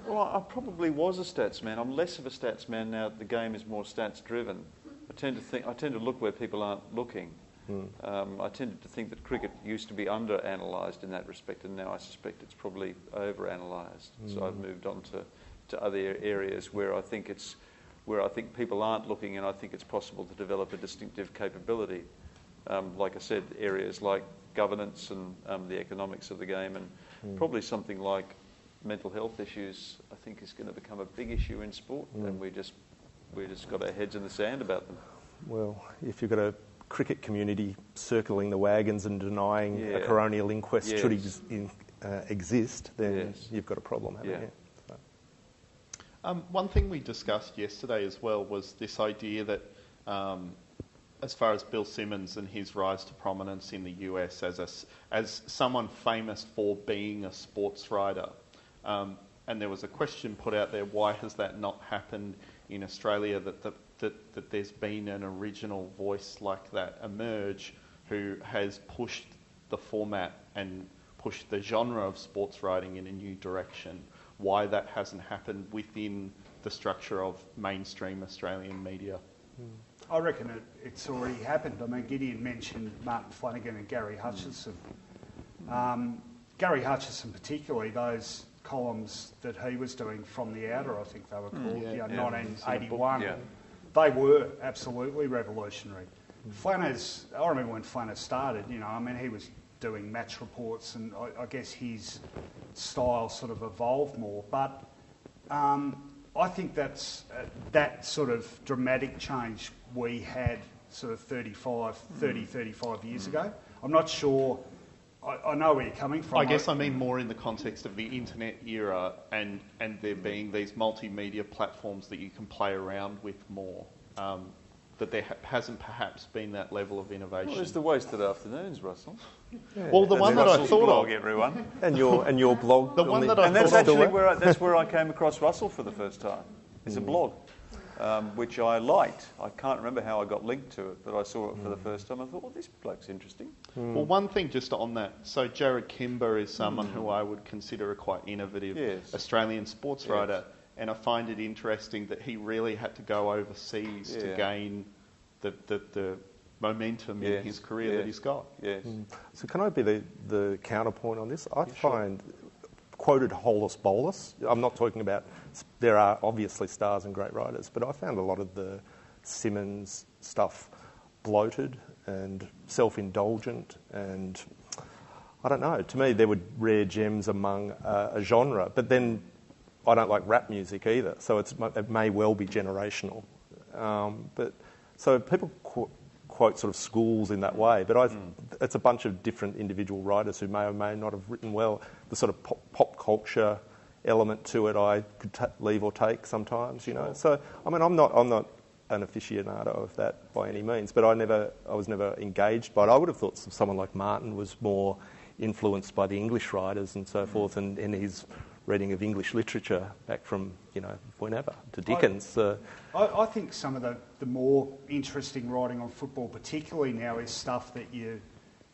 Well, I probably was a stats man. I'm less of a stats man now that the game is more stats driven. I tend to look where people aren't looking. I tended to think that cricket used to be under-analysed in that respect, and now I suspect it's probably over-analysed. So I've moved on to other areas where I think people aren't looking, and I think it's possible to develop a distinctive capability. Like I said, areas like governance and the economics of the game, and probably something like mental health issues, I think, is going to become a big issue in sport, and we just got our heads in the sand about them. Well, if you've got a cricket community circling the wagons and denying a coronial inquest should exist, then you've got a problem, haven't you? So. One thing we discussed yesterday as well was this idea that as far as Bill Simmons and his rise to prominence in the US as someone famous for being a sports writer, and there was a question put out there, why has that not happened in Australia, that there's been an original voice like that emerge who has pushed the format and pushed the genre of sports writing in a new direction, why that hasn't happened within the structure of mainstream Australian media? I reckon it's already happened. I mean, Gideon mentioned Martin Flanagan and Gary Hutchison. Gary Hutchison particularly, those columns that he was doing from the outer, I think they were called, 1981, they were absolutely revolutionary. Flanners, I remember when Flanners started, I mean, he was doing match reports and I guess his style sort of evolved more. But I think that's that sort of dramatic change we had sort of 35 years ago. I'm not sure. I know where you're coming from. I guess I mean more in the context of the internet era and there being these multimedia platforms that you can play around with more. That there hasn't perhaps been that level of innovation. Well, there's the wasted afternoons, Russell. Yeah. Well, the one that I thought blog, of, everyone, and your blog, the one that I and thought that's actually that's where I came across Russell for the first time. It's a blog. Which I liked. I can't remember how I got linked to it, but I saw it for the first time. I thought, well, this bloke's interesting. Well, one thing just on that. So Jared Kimber is someone who I would consider a quite innovative Australian sports writer, and I find it interesting that he really had to go overseas to gain the momentum in his career that he's got. Yes. So can I be the counterpoint on this? I find quoted holus bolus. I'm not talking about, there are obviously stars and great writers, but I found a lot of the Simmons stuff bloated and self-indulgent, and I don't know, to me there were rare gems among a genre, but then I don't like rap music either, so it may well be generational. But so people quote sort of schools in that way, but it's a bunch of different individual writers who may or may not have written well. The sort of pop culture element to it I could leave or take sometimes, So I mean, I'm not an aficionado of that by any means, but I was never engaged by it. I would have thought someone like Martin was more influenced by the English writers and so forth, and in his reading of English literature back from whenever to Dickens. I think some of the more interesting writing on football, particularly now, is stuff that you're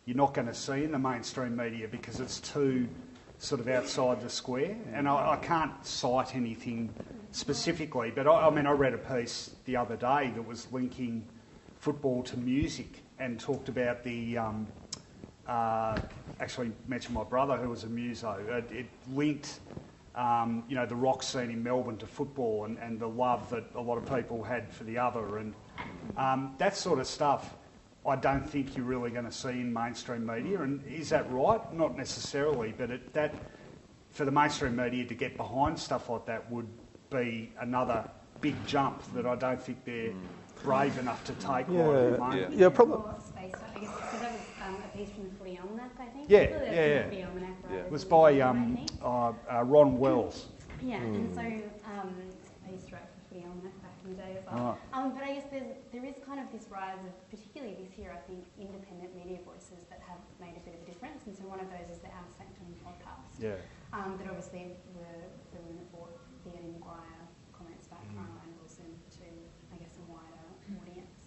not going to see in the mainstream media because it's too sort of outside the square. And I can't cite anything specifically, but I read a piece the other day that was linking football to music and talked about the actually mentioned my brother who was a muso. It linked the rock scene in Melbourne to football and the love that a lot of people had for the other, and that sort of stuff I don't think you're really going to see in mainstream media. And is that right? Not necessarily, but that for the mainstream media to get behind stuff like that would be another big jump that I don't think they're brave enough to take right at the moment. Probably. I guess, so that was a piece from the Footy Almanac, I think. It was by Ron Wells. Yeah, and so I used to write for Footy Almanac back in the day as well. But I guess there is kind of this rise of, particularly this year, I think, independent media voices that have made a bit of a difference. And so one of those is the Our Sanctum podcast. Yeah. That obviously were the women that brought the Eddie Maguire comments back from Ryan Wilson to, I guess, a wider audience.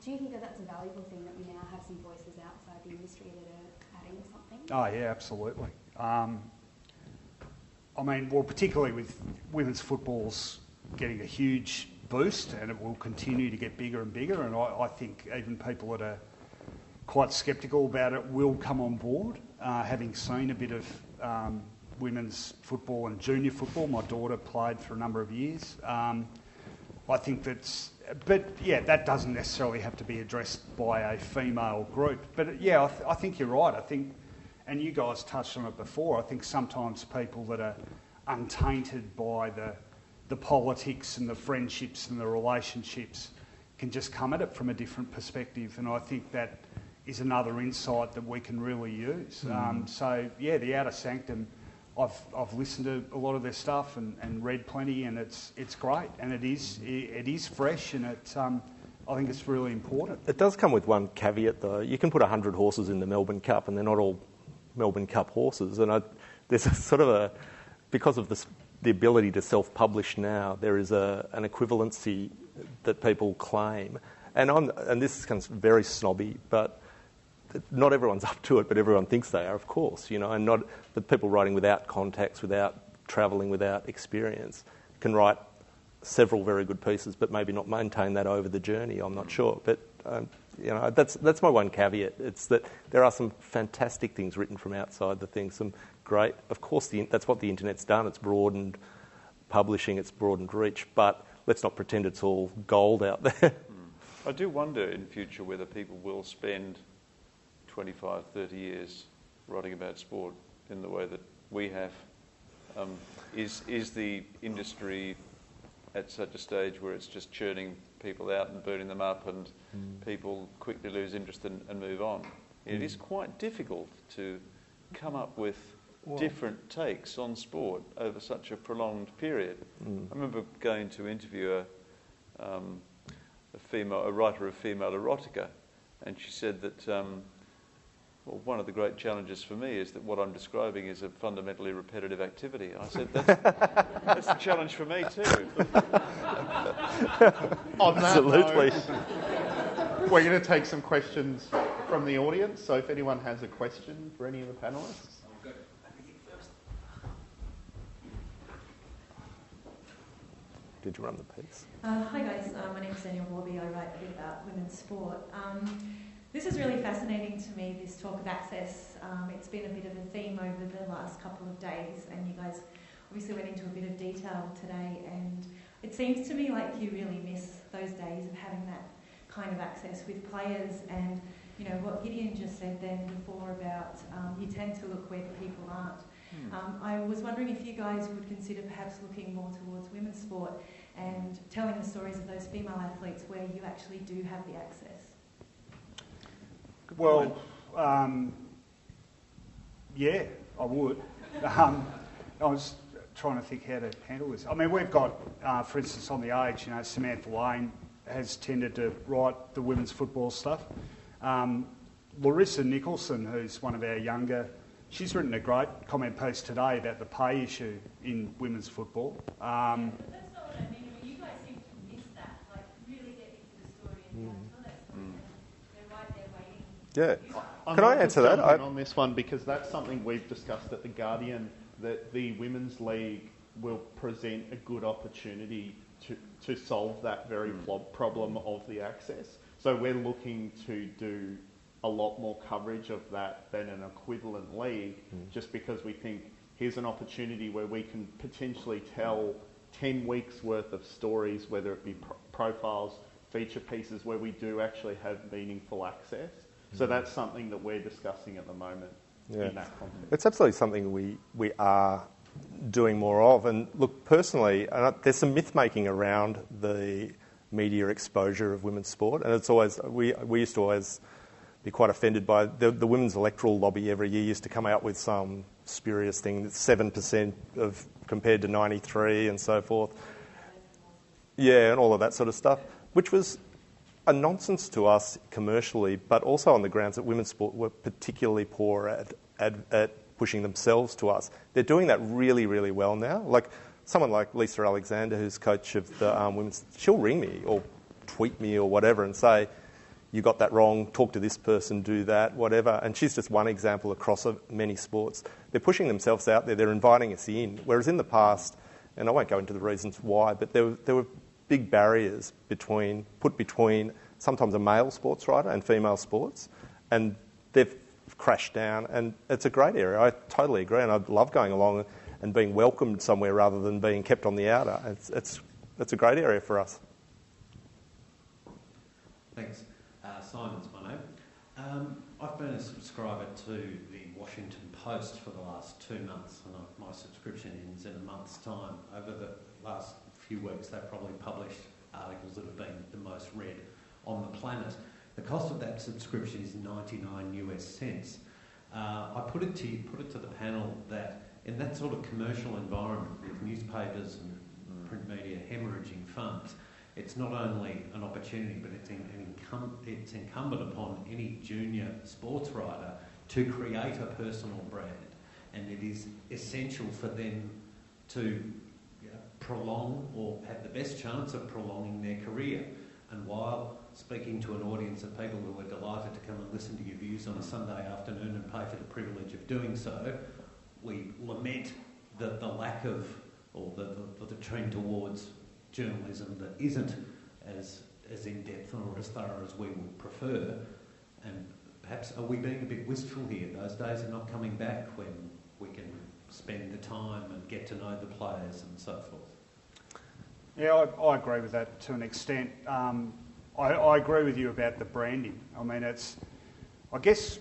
Do you think that that's a valuable thing, that we now have some voices outside the industry that are adding something? Oh, yeah, absolutely. Particularly with women's football's getting a huge boost, and it will continue to get bigger and bigger, and I think even people that are quite sceptical about it will come on board, having seen a bit of women's football and junior football. My daughter played for a number of years. I think that doesn't necessarily have to be addressed by a female group. But I think you're right. I think, and you guys touched on it before, I think sometimes people that are untainted by the politics and the friendships and the relationships can just come at it from a different perspective, and I think that is another insight that we can really use. So yeah, the Outer Sanctum, I've listened to a lot of their stuff and read plenty, and it's great, and it is fresh, and I think it's really important. It does come with one caveat though. You can put 100 horses in the Melbourne Cup, and they're not all Melbourne Cup horses, and there's a sort of because of the ability to self-publish now, there is an equivalency that people claim, and this is very snobby, but not everyone's up to it, but everyone thinks they are, of course, and but people writing without contacts, without travelling, without experience, can write several very good pieces, but maybe not maintain that over the journey. I'm not sure, but that's my one caveat. It's that there are some fantastic things written from outside the thing, some great. Of course, that's what the internet's done. It's broadened publishing, it's broadened reach, but let's not pretend it's all gold out there. I do wonder in future whether people will spend 25, 30 years writing about sport in the way that we have. Is the industry at such a stage where it's just churning people out and burning them up, and people quickly lose interest and move on? It is quite difficult to come up with different takes on sport over such a prolonged period. I remember going to interview a writer of female erotica, and she said that one of the great challenges for me is that what I'm describing is a fundamentally repetitive activity. I said, that's a challenge for me too. Absolutely. We're going to take some questions from the audience, so if anyone has a question for any of the panellists. Did you run the piece? Hi guys, my name's Daniel Warby. I write a bit about women's sport. This is really fascinating to me, this talk of access. It's been a bit of a theme over the last couple of days, and you guys obviously went into a bit of detail today, and it seems to me like you really miss those days of having that kind of access with players, and what Gideon just said then before about you tend to look where the people aren't. I was wondering if you guys would consider perhaps looking more towards women's sport and telling the stories of those female athletes where you actually do have the access. Well, yeah, I would. I was trying to think how to handle this. I mean, we've got, for instance, on the Age, Samantha Lane has tended to write the women's football stuff. Larissa Nicholson, who's one of our younger, she's written a great comment piece today about the pay issue in women's football. But that's not what I mean. You guys seem to miss that, like really get into the story and tell that story. They're right there waiting. Yeah. Can I answer that? On this one, because that's something we've discussed at The Guardian, that the Women's League will present a good opportunity to solve that very problem of the access. So we're looking to do a lot more coverage of that than an equivalent league, just because we think here's an opportunity where we can potentially tell 10 weeks worth of stories, whether it be profiles, feature pieces, where we do actually have meaningful access. So that's something that we're discussing at the moment in that context. It's absolutely something we are doing more of. And look, personally, there's some myth-making around the media exposure of women's sport, and it's always we used to always be quite offended by the women's electoral lobby every year used to come out with some spurious thing that's 7% of compared to 93 and so forth. Yeah, and all of that sort of stuff, which was a nonsense to us commercially, but also on the grounds that women's sport were particularly poor at pushing themselves to us. They're doing that really, really well now. Like someone like Lisa Alexander, who's coach of the women's, she'll ring me or tweet me or whatever and say, you got that wrong, talk to this person, do that, whatever. And she's just one example across many sports. They're pushing themselves out there, they're inviting us in. Whereas in the past, and I won't go into the reasons why, but there were big barriers put between sometimes a male sports writer and female sports, and they've crashed down, and it's a great area. I totally agree, and I love going along and being welcomed somewhere rather than being kept on the outer. It's a great area for us. Thanks. Simon's my name. I've been a subscriber to the Washington Post for the last 2 months, and my subscription ends in a month's time. Over the last few weeks, they've probably published articles that have been the most read on the planet. The cost of that subscription is 99 US cents. I put it to the panel that in that sort of commercial environment with newspapers and print media hemorrhaging funds, it's not only an opportunity, but it's incumbent upon any junior sports writer to create a personal brand, and it is essential for them to prolong or have the best chance of prolonging their career. And while speaking to an audience of people who are delighted to come and listen to your views on a Sunday afternoon and pay for the privilege of doing so, we lament the lack of, or the trend towards journalism that isn't as in-depth or as thorough as we would prefer. And perhaps are we being a bit wistful here? Those days are not coming back when we can spend the time and get to know the players and so forth. Yeah, I agree with that to an extent. I agree with you about the branding. I mean, I guess,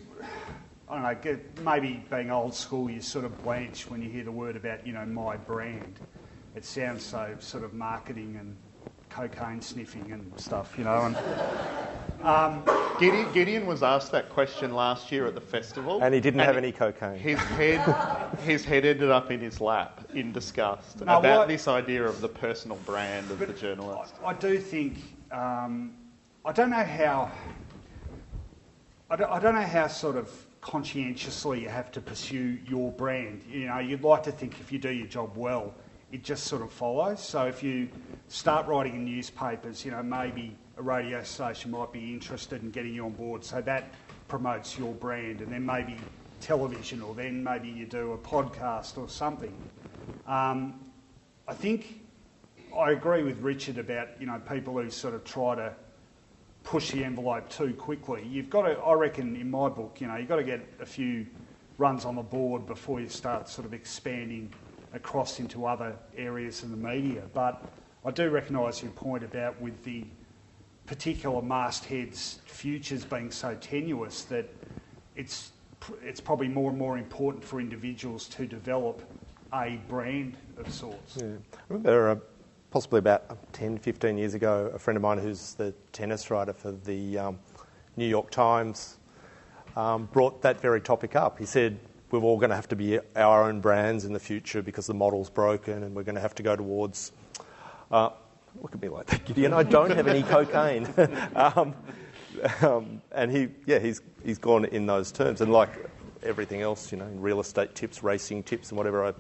I don't know, maybe being old school, you sort of blanch when you hear the word about, my brand. It sounds so sort of marketing and cocaine sniffing and stuff, And Gideon was asked that question last year at the festival, and he didn't have any cocaine. His head ended up in his lap in disgust about this idea of the personal brand of the journalist. I do think I don't know how sort of conscientiously you have to pursue your brand. You'd like to think if you do your job well, it just sort of follows. So if you start writing in newspapers, maybe a radio station might be interested in getting you on board, so that promotes your brand, and then maybe television, or then maybe you do a podcast or something. I think I agree with Richard about, people who sort of try to push the envelope too quickly. You've got to, I reckon, in my book, you've got to get a few runs on the board before you start sort of expanding across into other areas of the media. But I do recognise your point about with the particular mastheads' futures being so tenuous that it's probably more and more important for individuals to develop a brand of sorts. Yeah. I remember possibly about 10, 15 years ago, a friend of mine who's the tennis writer for the New York Times brought that very topic up. He said, we're all going to have to be our own brands in the future because the model's broken, and we're going to have to go towards... look at me like that, Gideon. I don't have any cocaine. And he's gone in those terms. And like everything else, in real estate tips, racing tips and whatever, I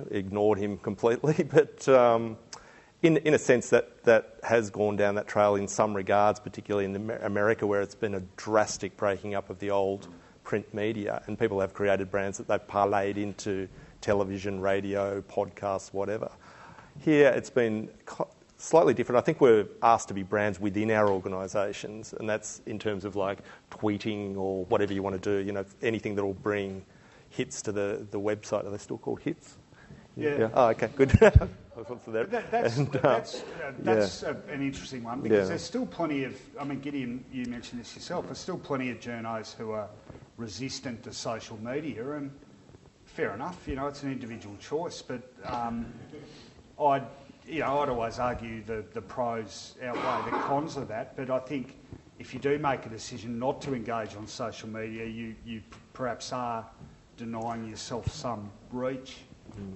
ignored him completely. But in a sense, that has gone down that trail in some regards, particularly in America, where it's been a drastic breaking up of the old print media, and people have created brands that they've parlayed into television, radio, podcasts, whatever. Here, it's been slightly different. I think we're asked to be brands within our organisations, and that's in terms of like tweeting or whatever you want to do, anything that will bring hits to the website. Are they still called hits? Yeah. Oh, okay, good. That's an interesting one, because there's still plenty of, Gideon, you mentioned this yourself, there's still plenty of journos who are resistant to social media, and fair enough, it's an individual choice, but I'd always argue the pros outweigh the cons of that, but I think if you do make a decision not to engage on social media, you perhaps are denying yourself some reach.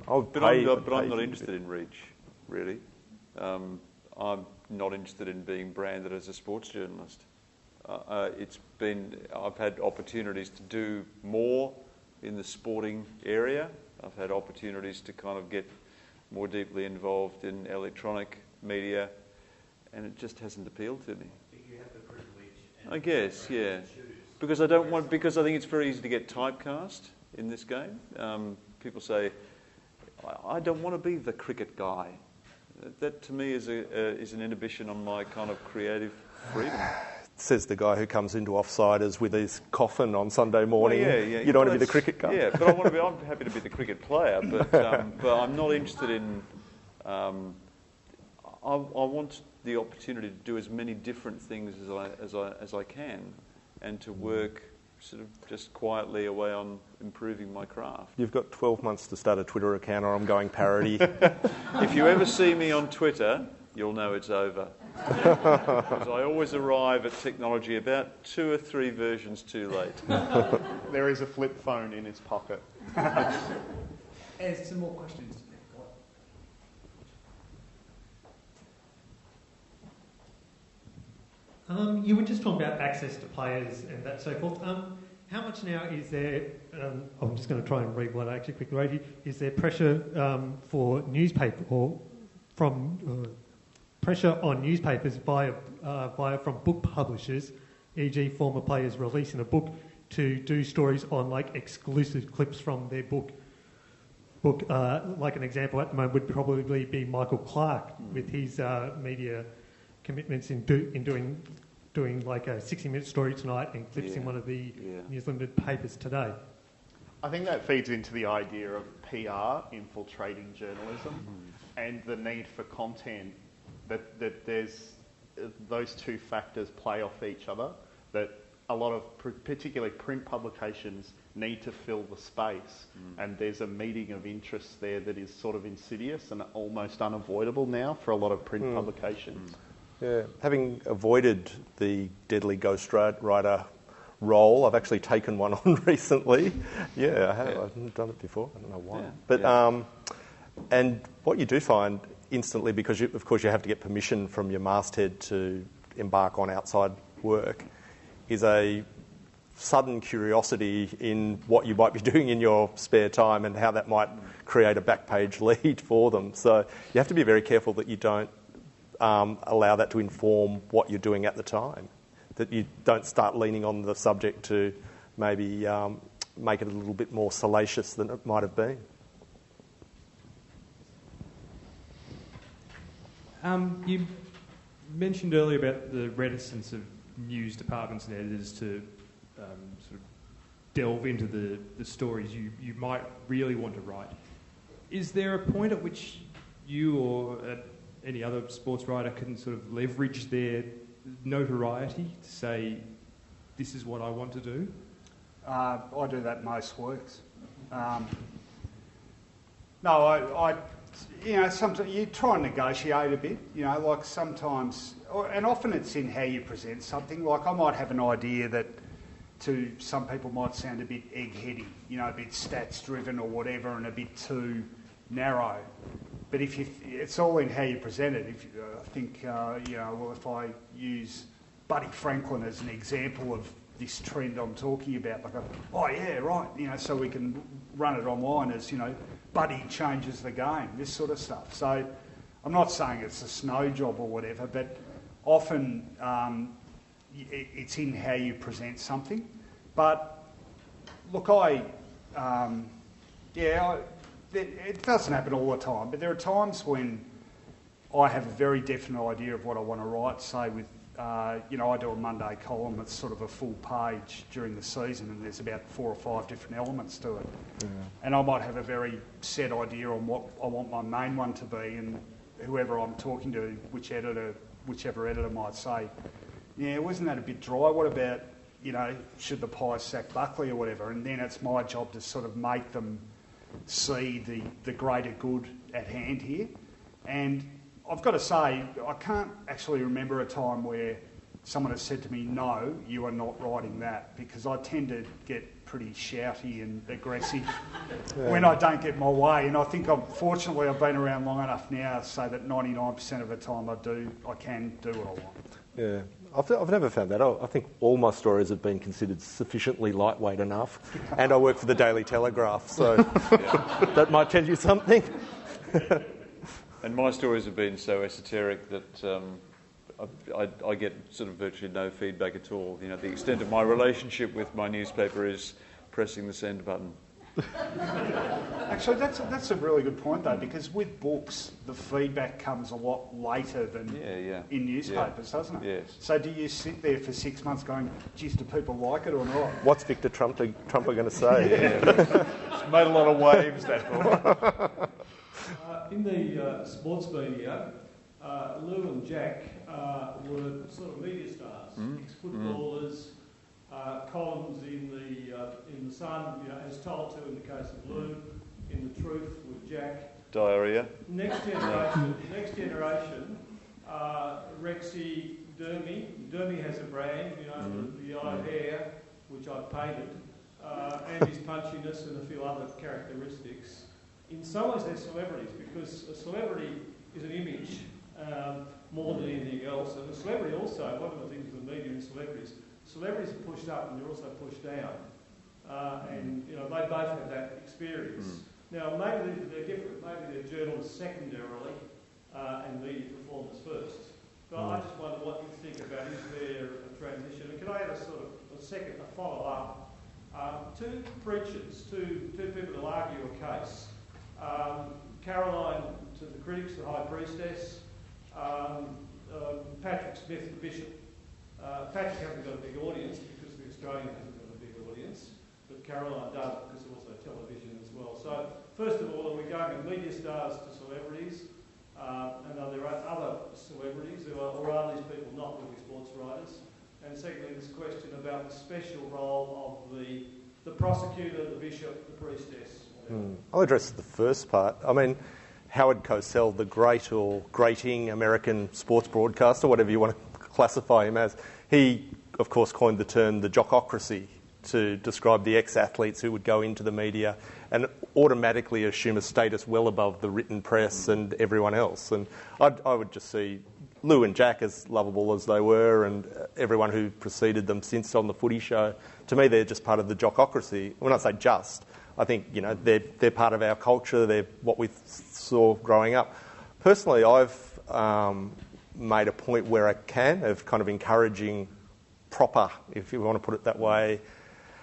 But I'm not interested in reach, really. I'm not interested in being branded as a sports journalist. I've had opportunities to do more in the sporting area. I've had opportunities to kind of get more deeply involved in electronic media, and it just hasn't appealed to me. You have the privilege. I guess, yeah. Because I think it's very easy to get typecast in this game. People say, I don't want to be the cricket guy. That to me is an inhibition on my kind of creative freedom. Says the guy who comes into Offsiders with his coffin on Sunday morning. Well, yeah. You don't want to be the cricket guy. Yeah, but I'm happy to be the cricket player. But I'm not interested in. I want the opportunity to do as many different things as I can, and to work sort of just quietly away on improving my craft. You've got 12 months to start a Twitter account, or I'm going parody. If you ever see me on Twitter, you'll know it's over. Because I always arrive at technology about 2 or 3 versions too late. There is a flip phone in his pocket. There's some more questions. You were just talking about access to players and that so forth. How much now is there, I'm just going to try and read what I actually quickly wrote here, is there pressure for newspaper or from pressure on newspapers via from book publishers, e.g. former players releasing a book, to do stories on like exclusive clips from their book? Like an example at the moment would probably be Michael Clark with his media commitments in doing like a 60-minute story tonight and clips in one of the News Limited papers today. I think that feeds into the idea of PR infiltrating journalism and the need for content, that there's those two factors play off each other, that a lot of particularly print publications need to fill the space, and there's a meeting of interests there that is sort of insidious and almost unavoidable now for a lot of print publications. Yeah, having avoided the deadly ghostwriter role, I've actually taken one on recently. Yeah, I have. I haven't done it before. I don't know why. But and what you do find instantly, because of course you have to get permission from your masthead to embark on outside work, is a sudden curiosity in what you might be doing in your spare time and how that might create a back page lead for them. So you have to be very careful that you don't allow that to inform what you're doing at the time, that you don't start leaning on the subject to maybe make it a little bit more salacious than it might have been. You mentioned earlier about the reticence of news departments and editors to sort of delve into the stories you might really want to write. Is there a point at which you or any other sports writer can sort of leverage their notoriety to say, this is what I want to do? I do that most weeks. No, you know, sometimes you try and negotiate a bit, you know, like sometimes, and often it's in how you present something. Like I might have an idea that to some people might sound a bit egg-heady, you know, a bit stats-driven or whatever, and a bit too narrow. But it's all in how you present it. I think, you know, well, if I use Buddy Franklin as an example of this trend I'm talking about, like, oh yeah, right, you know, so we can run it online as, you know, Buddy changes the game, this sort of stuff. So I'm not saying it's a snow job or whatever, but often it's in how you present something. But look, it doesn't happen all the time, but there are times when I have a very definite idea of what I want to write, say with, you know, I do a Monday column that's sort of a full page during the season and there's about 4 or 5 different elements to it. Yeah. And I might have a very set idea on what I want my main one to be, and whoever I'm talking to, whichever editor might say, yeah, wasn't that a bit dry? What about, you know, should the Pies sack Buckley or whatever? And then it's my job to sort of make them see the greater good at hand here. And I've got to say, I can't actually remember a time where someone has said to me, no, you are not writing that, because I tend to get pretty shouty and aggressive when I don't get my way. And I think, fortunately, I've been around long enough now so that 99% of the time I can do what I want. Yeah. I've never found that. I think all my stories have been considered sufficiently lightweight enough, and I work for the Daily Telegraph, so that might tell you something. And my stories have been so esoteric that I get sort of virtually no feedback at all. You know, the extent of my relationship with my newspaper is pressing the send button. Actually, that's a really good point, though, because with books, the feedback comes a lot later than in newspapers, doesn't it? Yes. So do you sit there for 6 months going, geez, do people like it or not? What's Victor Trump going to say? It's made a lot of waves, that book. In the sports media, Lou and Jack were sort of media stars, ex-footballers, columns in the Sun, you know, as told to in the case of Lou, in the Truth with Jack. Diarrhea. Next generation Rexy Dermy. Dermy has a brand, the yellow hair, which I've painted, and his punchiness and a few other characteristics. In some ways they're celebrities, because a celebrity is an image more than anything else. And a celebrity also, one of the things with the media and celebrities are pushed up and they're also pushed down. And they both have that experience. Now, maybe they're different. Maybe they're journalists secondarily and media performers first. But I just wonder what you think about, is there a transition? And can I add a follow-up? Two preachers, two people who argue a case. Caroline to the critics, the High Priestess, Patrick Smith, the Bishop. Patrick hasn't got a big audience because the Australian hasn't got a big audience, but Caroline does because of also television as well. So, first of all, are we going from media stars to celebrities? And are there other celebrities, or are these people not really sports writers? And secondly, this question about the special role of the prosecutor, the bishop, the priestess. I'll address the first part. I mean, Howard Cosell, the great or grating American sports broadcaster, whatever you want to classify him as, he, of course, coined the term the jockocracy to describe the ex-athletes who would go into the media and automatically assume a status well above the written press and everyone else. And I would just see Lou and Jack, as lovable as they were, and everyone who preceded them since on the footy show, to me they're just part of the jockocracy. When I say just, I think they're part of our culture, they're what we saw growing up. Personally, I've made a point where I can of kind of encouraging proper, if you want to put it that way,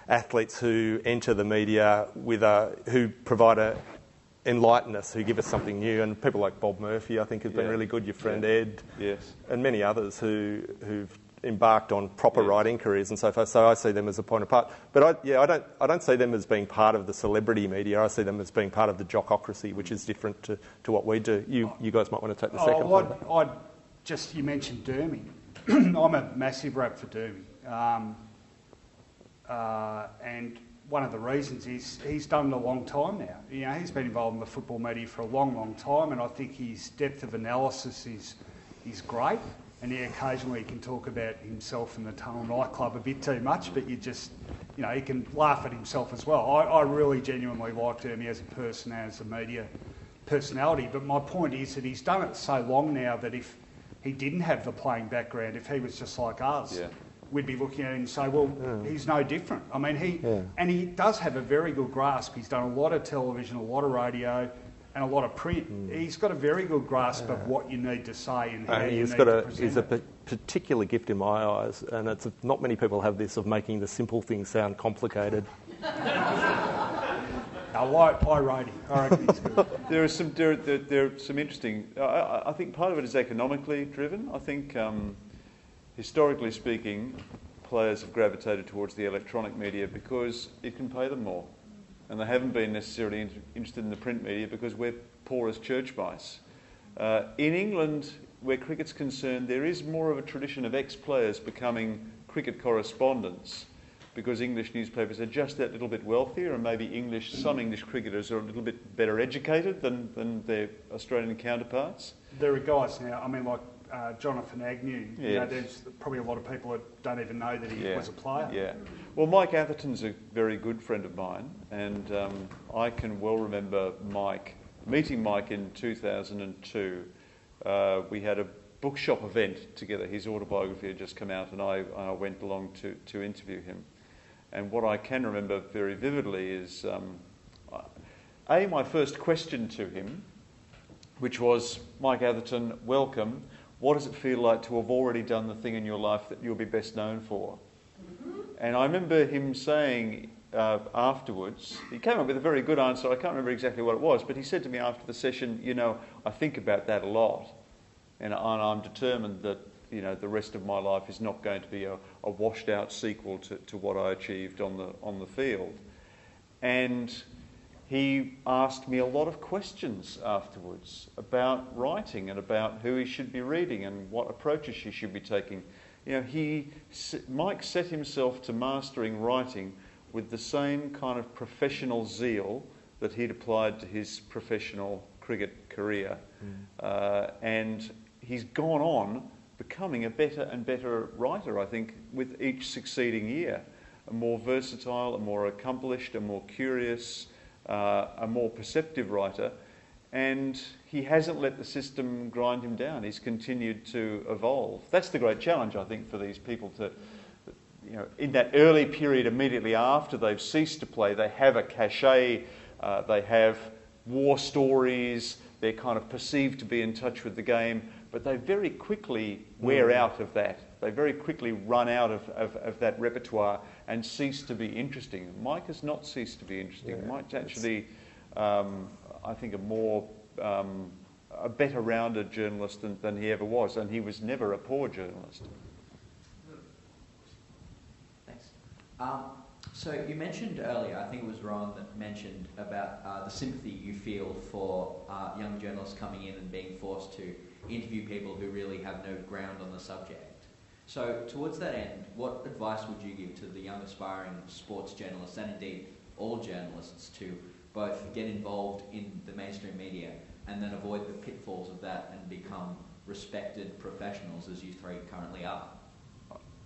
athletes who enter the media who provide enlighten us, who give us something new, and people like Bob Murphy, I think, has been really good. Your friend Ed, and many others who've embarked on proper writing careers and so forth. So I see them as a point apart. But I don't see them as being part of the celebrity media. I see them as being part of the jockocracy, which is different to what we do. You guys might want to take the second one. You mentioned Dermy. I'm a massive rap for Dermy. And one of the reasons is he's done it a long time now. He's been involved in the football media for a long, long time, and I think his depth of analysis is great. And occasionally he can talk about himself in the Tunnel nightclub a bit too much, but he can laugh at himself as well. I really genuinely like Dermy as a person, as a media personality. But my point is that he's done it so long now that if he didn't have the playing background, if he was just like us, we'd be looking at him and say, well, he's no different. I mean, he does have a very good grasp. He's done a lot of television, a lot of radio, and a lot of print. He's got a very good grasp of what you need to say and how you need to present He's a particular gift in my eyes, and not many people have this, of making the simple things sound complicated. I write him. I reckon he's good. There are some interesting... I think part of it is economically driven. I think, historically speaking, players have gravitated towards the electronic media because it can pay them more. And they haven't been necessarily interested in the print media because we're poor as church mice. In England, where cricket's concerned, there is more of a tradition of ex-players becoming cricket correspondents because English newspapers are just that little bit wealthier, and maybe some English cricketers are a little bit better educated than their Australian counterparts. There are guys now, I mean, like Jonathan Agnew. There's probably a lot of people that don't even know that he was a player. Yeah. Well, Mike Atherton's a very good friend of mine, and I can well remember meeting Mike in 2002. We had a bookshop event together. His autobiography had just come out, and I went along to interview him. And what I can remember very vividly is, my first question to him, which was, Mike Atherton, welcome. What does it feel like to have already done the thing in your life that you'll be best known for? And I remember him saying afterwards, he came up with a very good answer. I can't remember exactly what it was, but he said to me after the session, I think about that a lot. And I'm determined that, the rest of my life is not going to be a washed out sequel to what I achieved on the field. And he asked me a lot of questions afterwards about writing and about who he should be reading and what approaches he should be taking. Mike set himself to mastering writing with the same kind of professional zeal that he'd applied to his professional cricket career. And he's gone on becoming a better and better writer, I think, with each succeeding year. A more versatile, a more accomplished, a more curious, a more perceptive writer. And he hasn't let the system grind him down. He's continued to evolve. That's the great challenge, I think, for these people to, in that early period immediately after they've ceased to play, they have a cachet, they have war stories, they're kind of perceived to be in touch with the game, but they very quickly wear out of that. They very quickly run out of that repertoire and cease to be interesting. Mike has not ceased to be interesting. Yeah, Mike's actually, I think, a better rounded journalist than he ever was, and he was never a poor journalist. Thanks. So you mentioned earlier, I think it was Rohan that mentioned about the sympathy you feel for young journalists coming in and being forced to interview people who really have no ground on the subject. So towards that end, what advice would you give to the young aspiring sports journalists and indeed all journalists to both get involved in the mainstream media and then avoid the pitfalls of that and become respected professionals as you three currently are?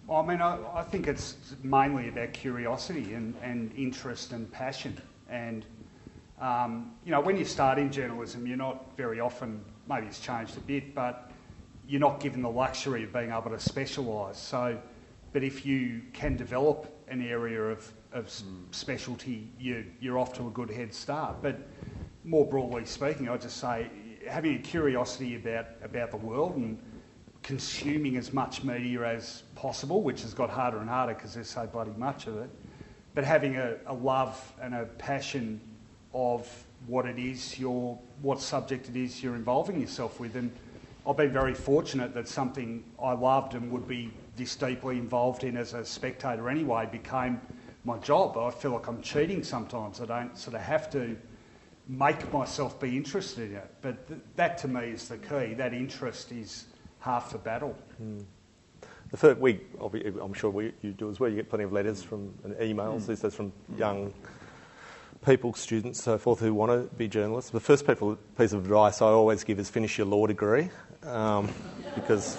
I mean, I think it's mainly about curiosity and interest and passion. And, when you start in journalism, you're not very often, maybe it's changed a bit, but you're not given the luxury of being able to specialise. So, but if you can develop an area of specialty, you're off to a good head start. But more broadly speaking, I'd just say having a curiosity about the world and consuming as much media as possible, which has got harder and harder because there's so bloody much of it, but having a love and a passion of what it is what subject it is you're involving yourself with. And I've been very fortunate that something I loved and would be this deeply involved in as a spectator anyway became my job. I feel like I'm cheating sometimes. I don't sort of have to make myself be interested in it. But that to me is the key. That interest is half the battle. The first week, I'm sure you do as well, you get plenty of letters and emails, these days from young people, students, so forth, who want to be journalists. The first piece of advice I always give is finish your law degree, because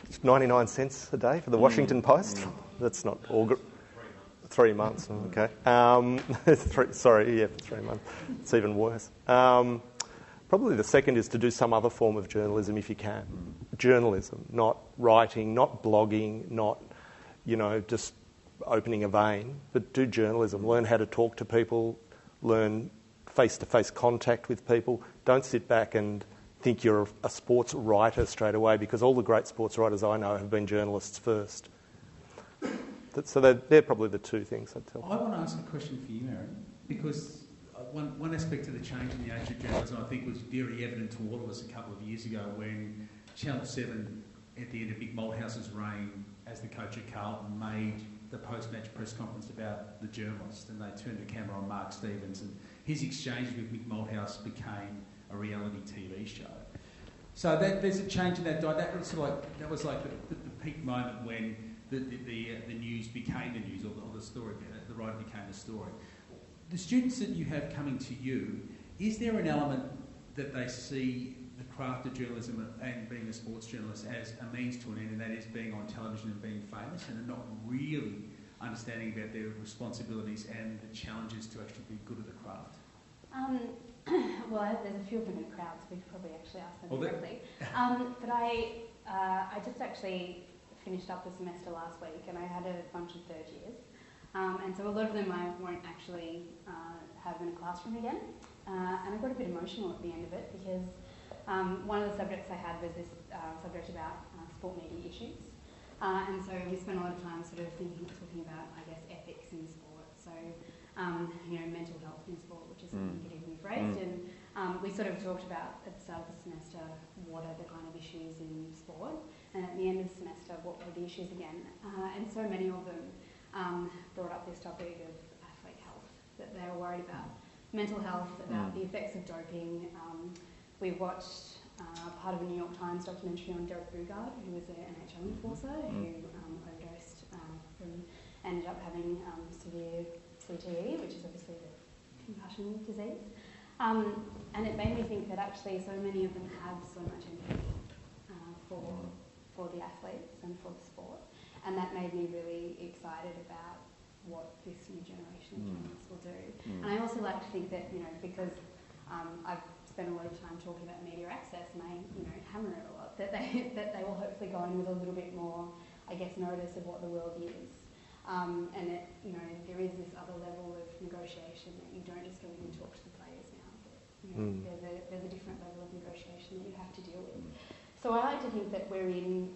it's 99 cents a day for the Washington Post. That's not all 3 months, okay. 3 months. It's even worse. Probably the second is to do some other form of journalism if you can. Journalism, not writing, not blogging, not, just opening a vein, but do journalism. Learn how to talk to people, learn face-to-face contact with people. Don't sit back and think you're a sports writer straight away, because all the great sports writers I know have been journalists first. So they're probably the two things I'd tell. I want to ask a question for you, Merryn, because one aspect of the change in the age of journalism I think was very evident to all of us a couple of years ago when Channel 7, at the end of Mick Malthouse's reign as the coach at Carlton, made the post-match press conference about the journalist, and they turned the camera on Mark Stevens, and his exchange with Mick Malthouse became a reality TV show. So there's a change in that. That was like the peak moment when the news became the news, or the story, the writing became the story. The students that you have coming to you, is there an element that they see the craft of journalism and being a sports journalist as a means to an end, and that is being on television and being famous, and are not really understanding about their responsibilities and the challenges to actually be good at the craft? Well, there's a few of them in the crowd, so we could probably actually ask them directly. But I just actually finished up the semester last week, and I had a bunch of third years. And so a lot of them I won't actually have in a classroom again. And I got a bit emotional at the end of it, because one of the subjects I had was this subject about sport media issues. And so we spent a lot of time sort of talking about, I guess, ethics in sport. So, mental health in sport, which is something that even phrased. And we sort of talked about at the start of the semester, what are the kind of issues in sport? And at the end of the semester, what were the issues again? And so many of them brought up this topic of athlete health that they were worried about. Mental health, about the effects of doping. We watched part of a New York Times documentary on Derek Boogaard, who was an NHL enforcer who overdosed and ended up having severe CTE, which is obviously the concussion disease. And it made me think that actually so many of them have so much empathy the athletes and for the sport. And that made me really excited about what this new generation of journalists will do. And I also like to think that, because I've spent a lot of time talking about media access, and I, hammer it a lot, that they will hopefully go in with a little bit more, I guess, notice of what the world is. And that, there is this other level of negotiation that you don't just go in and talk to the players now. But, there's a different level of negotiation that you have to deal with. So I like to think that we're in,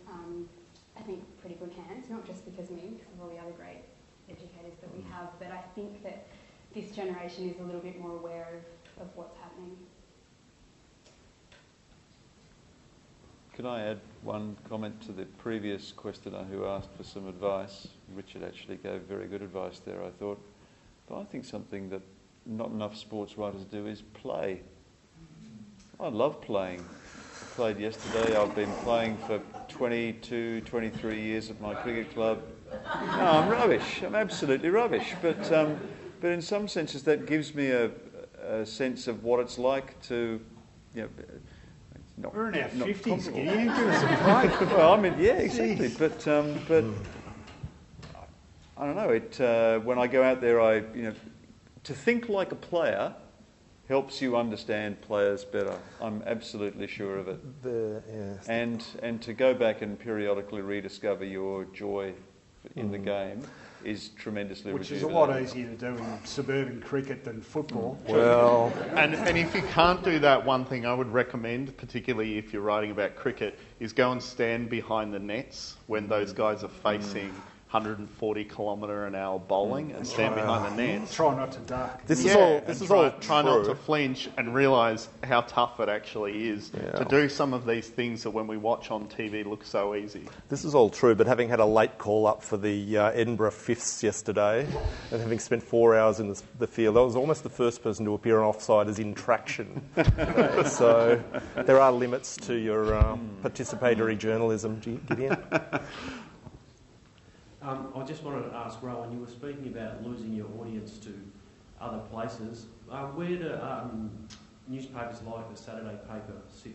I think, pretty good hands, not just because of me, because of all the other great educators that we have, but I think that this generation is a little bit more aware of what's happening. Could I add one comment to the previous questioner who asked for some advice? Richard actually gave very good advice there, I thought. But I think something that not enough sports writers do is play. I love playing. I played yesterday. I've been playing for 22, 23 years at my cricket club. No, I'm rubbish. I'm absolutely rubbish. But in some senses that gives me a sense of what it's like to, we're in our 50s, Gideon. Give us a break. Well, I mean, yeah, exactly. But I don't know. When I go out there, to think like a player helps you understand players better. I'm absolutely sure of it. And to go back and periodically rediscover your joy in the game is tremendously Which is rejuvenating. a lot easier to do in suburban cricket than football. Well, and if you can't do that, one thing I would recommend, particularly if you're writing about cricket, is go and stand behind the nets when those guys are facing 140-kilometre-an-hour bowling and stand behind the nets. Try not to duck. This is all try not to flinch and realise how tough it actually is to do some of these things that when we watch on TV look so easy. This is all true, but having had a late call-up for the Edinburgh Fifths yesterday and having spent 4 hours in the field, I was almost the first person to appear on offside as in traction today. So there are limits to your participatory journalism, Gideon. I just wanted to ask Rohan, you were speaking about losing your audience to other places. Where do newspapers like the Saturday paper sit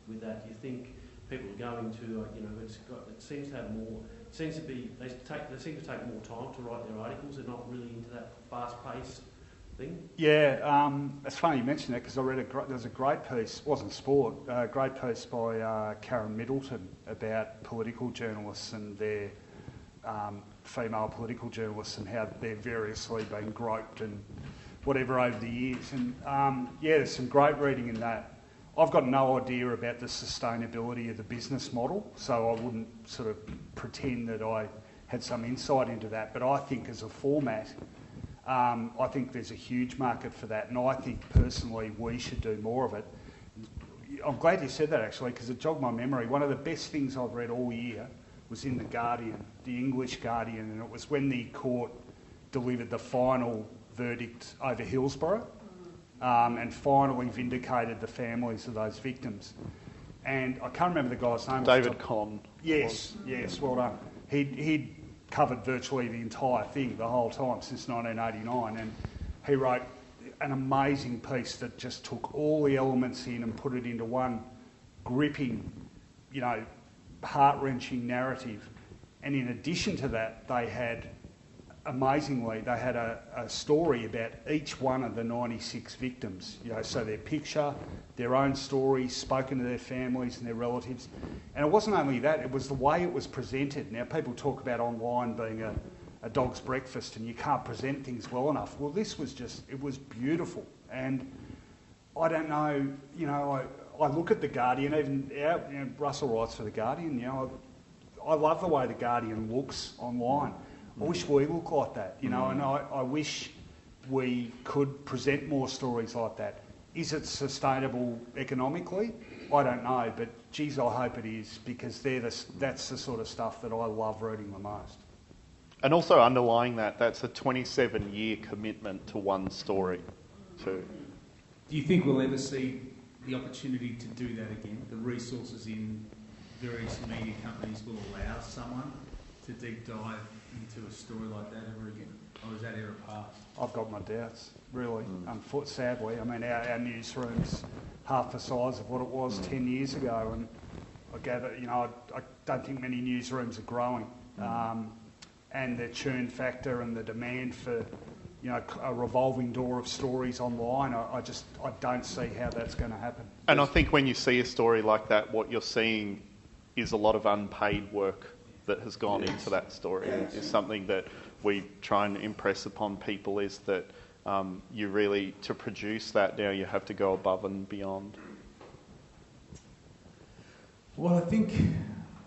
with that? Do you think people are going to, it seems to have more, they seem to take more time to write their articles. They're not really into that fast-paced thing? Yeah, it's funny you mentioned that because I read there's a great piece, it wasn't sport, a great piece by Karen Middleton about political journalists and their female political journalists and how they're variously been groped and whatever over the years. And there's some great reading in that. I've got no idea about the sustainability of the business model, so I wouldn't sort of pretend that I had some insight into that. But I think as a format, I think there's a huge market for that, and I think personally we should do more of it. I'm glad you said that actually because it jogged my memory. One of the best things I've read all year was in The Guardian, the English Guardian, and it was when the court delivered the final verdict over Hillsborough and finally vindicated the families of those victims. And I can't remember the guy's name. David Conn. Yes, well done. He'd covered virtually the entire thing the whole time since 1989, and he wrote an amazing piece that just took all the elements in and put it into one gripping, heart-wrenching narrative. And in addition to that, they had a story about each one of the 96 victims, so their picture, their own stories, spoken to their families and their relatives. And it wasn't only that, it was the way it was presented. Now, people talk about online being a dog's breakfast and you can't present things well enough. Well, this was it was beautiful. And I don't know, I look at The Guardian, even Russell writes for The Guardian, I love the way The Guardian looks online. I wish we look like that, and I wish we could present more stories like that. Is it sustainable economically? I don't know, but geez, I hope it is because that's the sort of stuff that I love reading the most. And also underlying that's a 27-year commitment to one story too. Do you think we'll ever see the opportunity to do that again? The resources in various media companies will allow someone to deep dive into a story like that ever again? Or is that era past? I've got my doubts, really. Sadly, I mean, our newsroom's half the size of what it was 10 years ago, and I gather, I don't think many newsrooms are growing, and the churn factor and the demand for, a revolving door of stories online, I don't see how that's going to happen. And I think when you see a story like that, what you're seeing is a lot of unpaid work that has gone into that story. It's something that we try and impress upon people, is that you really, to produce that now, you have to go above and beyond. Well, I think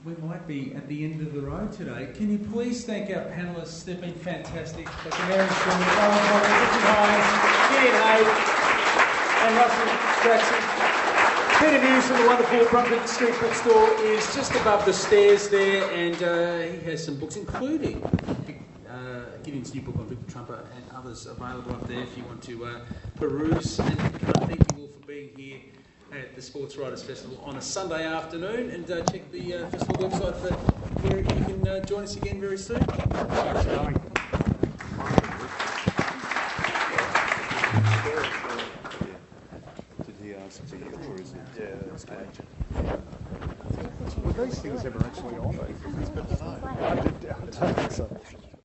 we might be at the end of the road today. Can you please thank our panellists? They've been fantastic. Dr. Merryn Sherwood, Rohan Connelly, Gideon Haigh, and Russell Jackson. Peter Hughes from the wonderful Brunswick Street Bookstore is just above the stairs there, and he has some books, including Gideon's new book on Victor Trumper and others available up there if you want to peruse. And thank you all for being here at the Sports Writers Festival on a Sunday afternoon, and check the festival website for where you can join us again very soon. Thanks for coming. Did he ask for your tourism? Yeah, that's great. Were these things ever actually on? I don't think so.